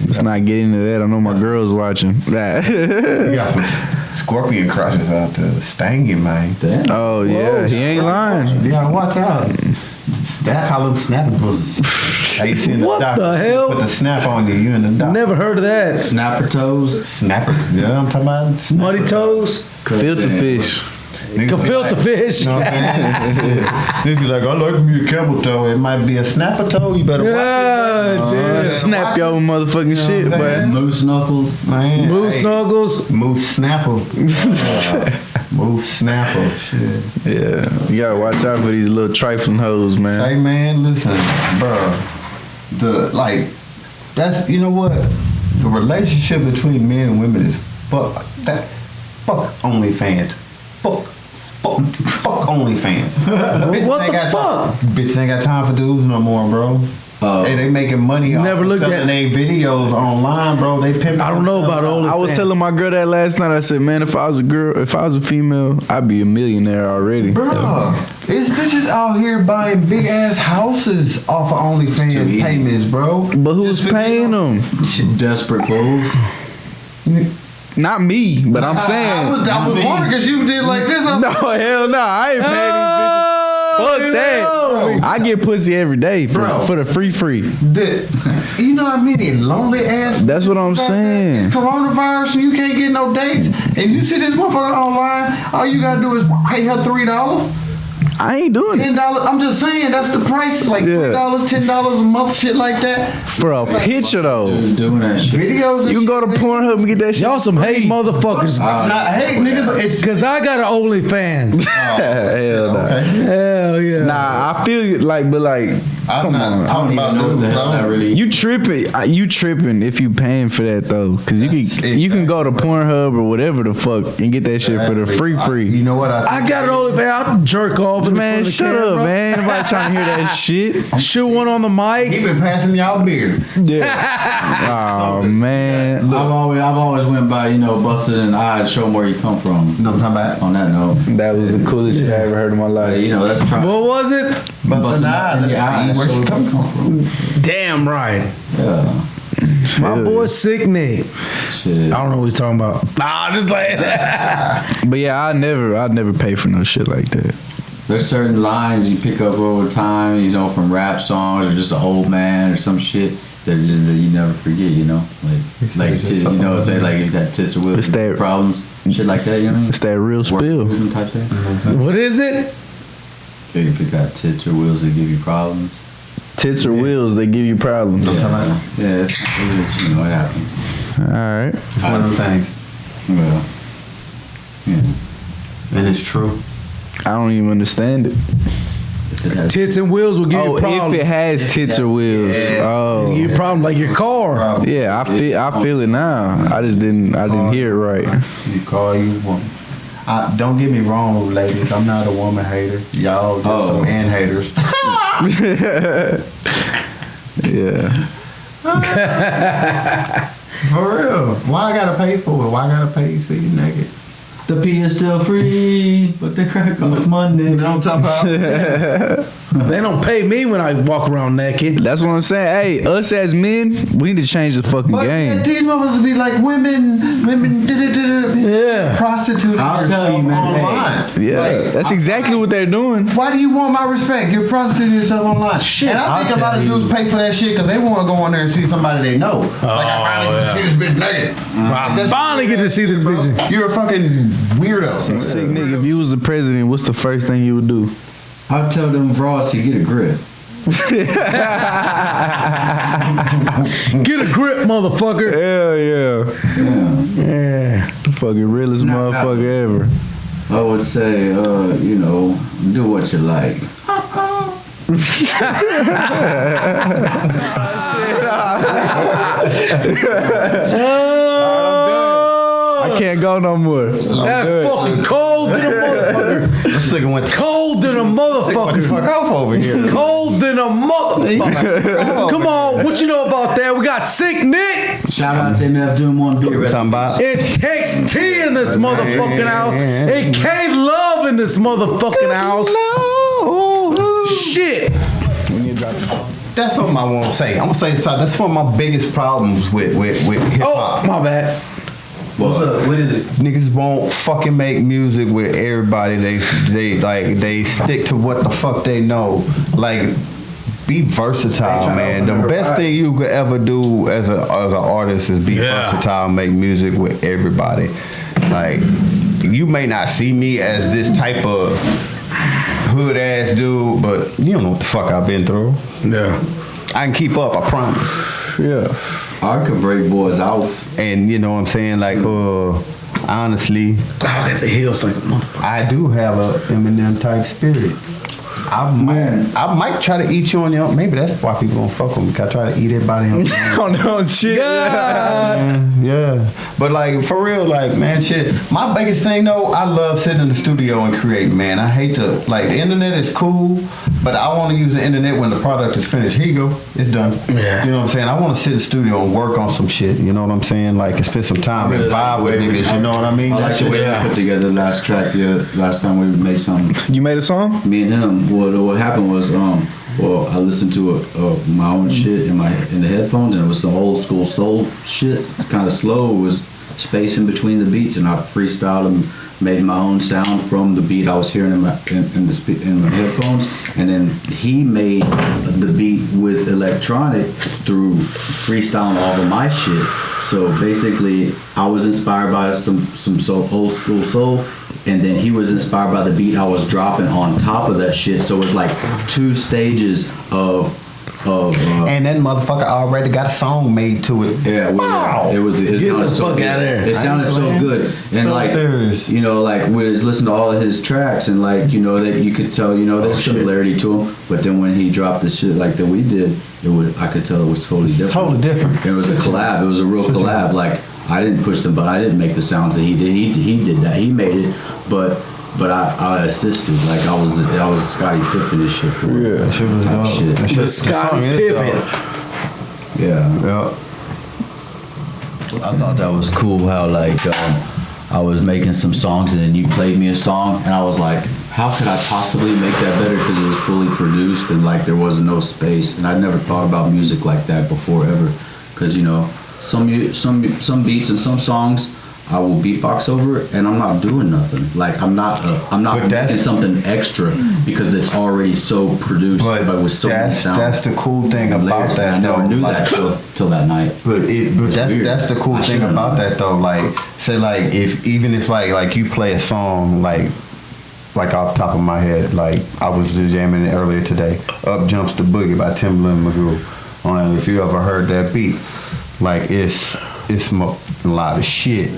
Let's not get into that. I know my girl's watching. You got some scorpion crushes out there stinging, man. Oh yeah, he ain't lying. You gotta watch out. That call them snapping pussies. How you seen What doctor the hell? put the snap on you? You and the doctor. Never heard of that. Snapper toes. Snapper. Yeah, I'm talking about. Muddy toes. Filter fish. Gefilte fish. You know what I'm saying? Niggas be like, I like me a camel toe. It might be a snapper toe. You better watch God damn. Snap your motherfucking shit, what I'm boy. saying? Moose knuckles. it. Man, Moose hey, snuggles. Moose snapper. Moose snapper. Shit. Yeah, you gotta watch out for these little trifling hoes, man. Say, man, listen, bro. That's, you know what? The relationship between men and women is fuck OnlyFans. Fuck OnlyFans. Bitches What ain't the got fuck? Bitches ain't got time for dudes no more, bro. Hey, they making money off Never of looked selling at- their videos online, bro. They pimping. I don't know about themselves out. I was OnlyFans. telling my girl that last night. I said, man, if I was a female, I'd be a millionaire already. Bruh, there's bitches out here buying big ass houses off of too OnlyFans easy. payments, bro. But who's Just for- paying them? Desperate fools. Not me, but I'm I saying. was wondering because you did like this. I'm No, hell no. I ain't paying these bitches. Fuck that. I get pussy every day Bro. for the free. you know how many lonely ass. That's what I'm It's saying. coronavirus and you can't get no dates. And you see this motherfucker online, all you gotta do is pay her $3, I ain't doing it. $10. I'm just saying that's the price, like Yeah. $3, $10 a month, shit like that. For a picture though. Who's doing that shit? Videos. And You can go to shit, Pornhub and get that shit. Y'all some hate motherfuckers. Not hate, nigga, but it's Cause I got an OnlyFans. Hell no. okay. Hell yeah. Nah, I feel you, like, but like, I'm not talking about doing Not that. really. You tripping if you paying for that though, cause you can go to Pornhub or whatever the fuck and get that shit for the free. You know what? I got it all the way out. Jerk off in Man, the front shut of the up, camera. man. Nobody trying to hear that shit. Shoot one on the mic. He been passing y'all beer. Oh man. I've always went by, busted in the eyes, show them where you come from. You know what I'm talking about? On that note, That was the coolest shit I ever heard in my life. that's trying. What was it? Busting eyes. in your eyes, Let's see where show she come from. Damn right. Yeah. My boy Sick Nick. Shit. I don't know what he's talking about. Nah, just like But yeah, I'd never pay for no shit like that. There's certain lines you pick up over time, from rap songs or just an old man or some shit that you never forget, say like if that tits or wheels It's that- problems, shit like that, you know what I mean? It's that real spill. Work type thing. what is it? Yeah, you pick out tits or wheels that give you problems. Tits or wheels, they give you problems. Yeah, it's it happens. All right. It's one of them things. Well, And it's true. I don't even understand it. if it has Tits and wheels will give you Oh, problems. if it has tits or wheels. Oh. Give you problem like your car. Yeah, I feel it now. I didn't hear it right. You call you woman. Don't get me wrong, ladies. I'm not a woman hater. Y'all just some man haters. Yeah. For real. Why I gotta pay for it? Why I gotta pay you so you naked? the pee is still free, but the crack costs money. You know what I'm talking about? They don't pay me when I walk around naked. That's what I'm saying. Hey, us as men, we need to change the fucking But game. these motherfuckers be like women, Yeah. prostituting I'll yourself tell you, man, online. Yeah, Like, that's exactly what they're doing. why do you want my respect? You're prostituting yourself online. Shit, and I think I'll a lot of tell dudes pay for that shit because they want to go on there and see somebody they know. Like I finally get to see this bitch naked. I finally get to see this bitch. You're a fucking weirdo. Sick nigga, if you was the president, what's the first thing you would do? I'll tell them bras to get a grip. Get a grip, motherfucker. Hell yeah. Yeah. Fucking realest motherfucker ever. I would say, do what you like. I can't go no more. That's fucking cold than a motherfucker. This nigga went Cold than a fuck the motherfucker. fuck off over here. Cold than a motherfucker. Come on, what you know about that? We got Sick Nick Shout out to MF Doom on beer. Talking about and Tex T in this motherfucking house. And K Love in this motherfucking house. Shit. that's something I won't say. I'm gonna say this. That's one of my biggest problems with hip hop. Oh, my bad. What's up? What is it? Niggas won't fucking make music with everybody. They stick to what the fuck they know. Like, be versatile, man. The best thing you could ever do as an artist is be versatile and make music with everybody. Like, you may not see me as this type of hood ass dude, but you don't know what the fuck I've been through. Yeah. I can keep up, I promise. Yeah. I could break boys out. And you know what I'm saying? Like, honestly, Oh, I got the heels like a motherfucker. I do have a Eminem type spirit. I might try to eat you on your. Maybe that's why people don't fuck with me. 'Cause I try to eat everybody on. Oh no, shit. Yeah. But like for real, like man, shit. My biggest thing though, I love sitting in the studio and creating. Man, I hate to like the internet is cool, but I want to use the internet when the product is finished. Here you go, it's done. Yeah. You know what I'm saying? I want to sit in the studio and work on some shit. You know what I'm saying? Like and spend some time and vibe with niggas. You know what I mean? I like the way we put together the last track. Yeah, last time we made something. You made a song? Me and him. What happened was, I listened to my own shit in the headphones, and it was some old school soul shit, kind of slow. It was space in between the beats, and I freestyled and made my own sound from the beat I was hearing in my headphones, and then he made the beat with electronic through freestyling all of my shit. So basically, I was inspired by some old school soul. And then he was inspired by the beat I was dropping on top of that shit. So it was like two stages of And that motherfucker already got a song made to it. Yeah, well, yeah, it Get sounded the so fuck good. outta there. It sounded so good, and So like serious. you know, like we was listening to all of his tracks, and like you know that you could tell, you know, there's similarity to him. But then when he dropped the shit like that we did, I could tell it was totally different. Totally different. It was a collab. It was a real collab. Like I didn't push them, but I didn't make the sounds that he did. He did that. He made it, but I assisted. Like I was Scottie Pippen and shit. For Yeah, that shit was type dope. shit. That The shit- Scottie song is Pippen. dope. Yeah. Yeah. I thought that was cool how like I was making some songs and then you played me a song and I was like, how could I possibly make that better because it was fully produced and like there was no space, and I never thought about music like that before ever, because you know some beats and some songs I will beatbox over it and I'm not doing nothing. Like I'm not But making that's- something extra because it's already so produced, but with so many sounds. that's the cool thing and about layers, that and I never though. knew Like, that till that night. But It's weird. that's the cool I thing should've about known that though. Like, say like if like you play a song like off the top of my head, like I was just jamming it earlier today. Up Jumps the Boogie by Timbaland McGrew. If you ever heard that beat, like it's a lot of shit.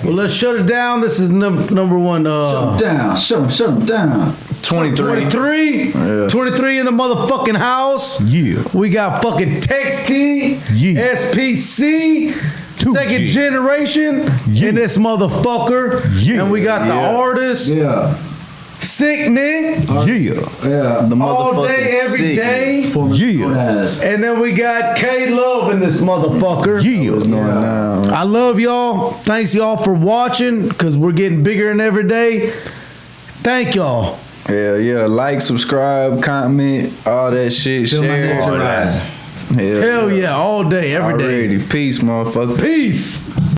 Well, let's shut it down. This is number one. Shut them down. 23. 23? 23 in the motherfucking house. Yeah. We got fucking Texty, Yeah. SPC, 2G. second generation, Yeah. in this motherfucker. Yeah. And we got the artist, Yeah. Sick Nick, Yeah. Yeah. The all motherfucking day, every sick. day. Yeah. And then we got K Love in this motherfucker. Yeah. I love y'all. Thanks y'all for watching, because we're getting bigger and every day. Thank y'all. Yeah. Like, subscribe, comment, all that shit. Feel my Share. natural All that. eyes. Hell yeah, all day, every day. Already. Peace, motherfucker. Peace.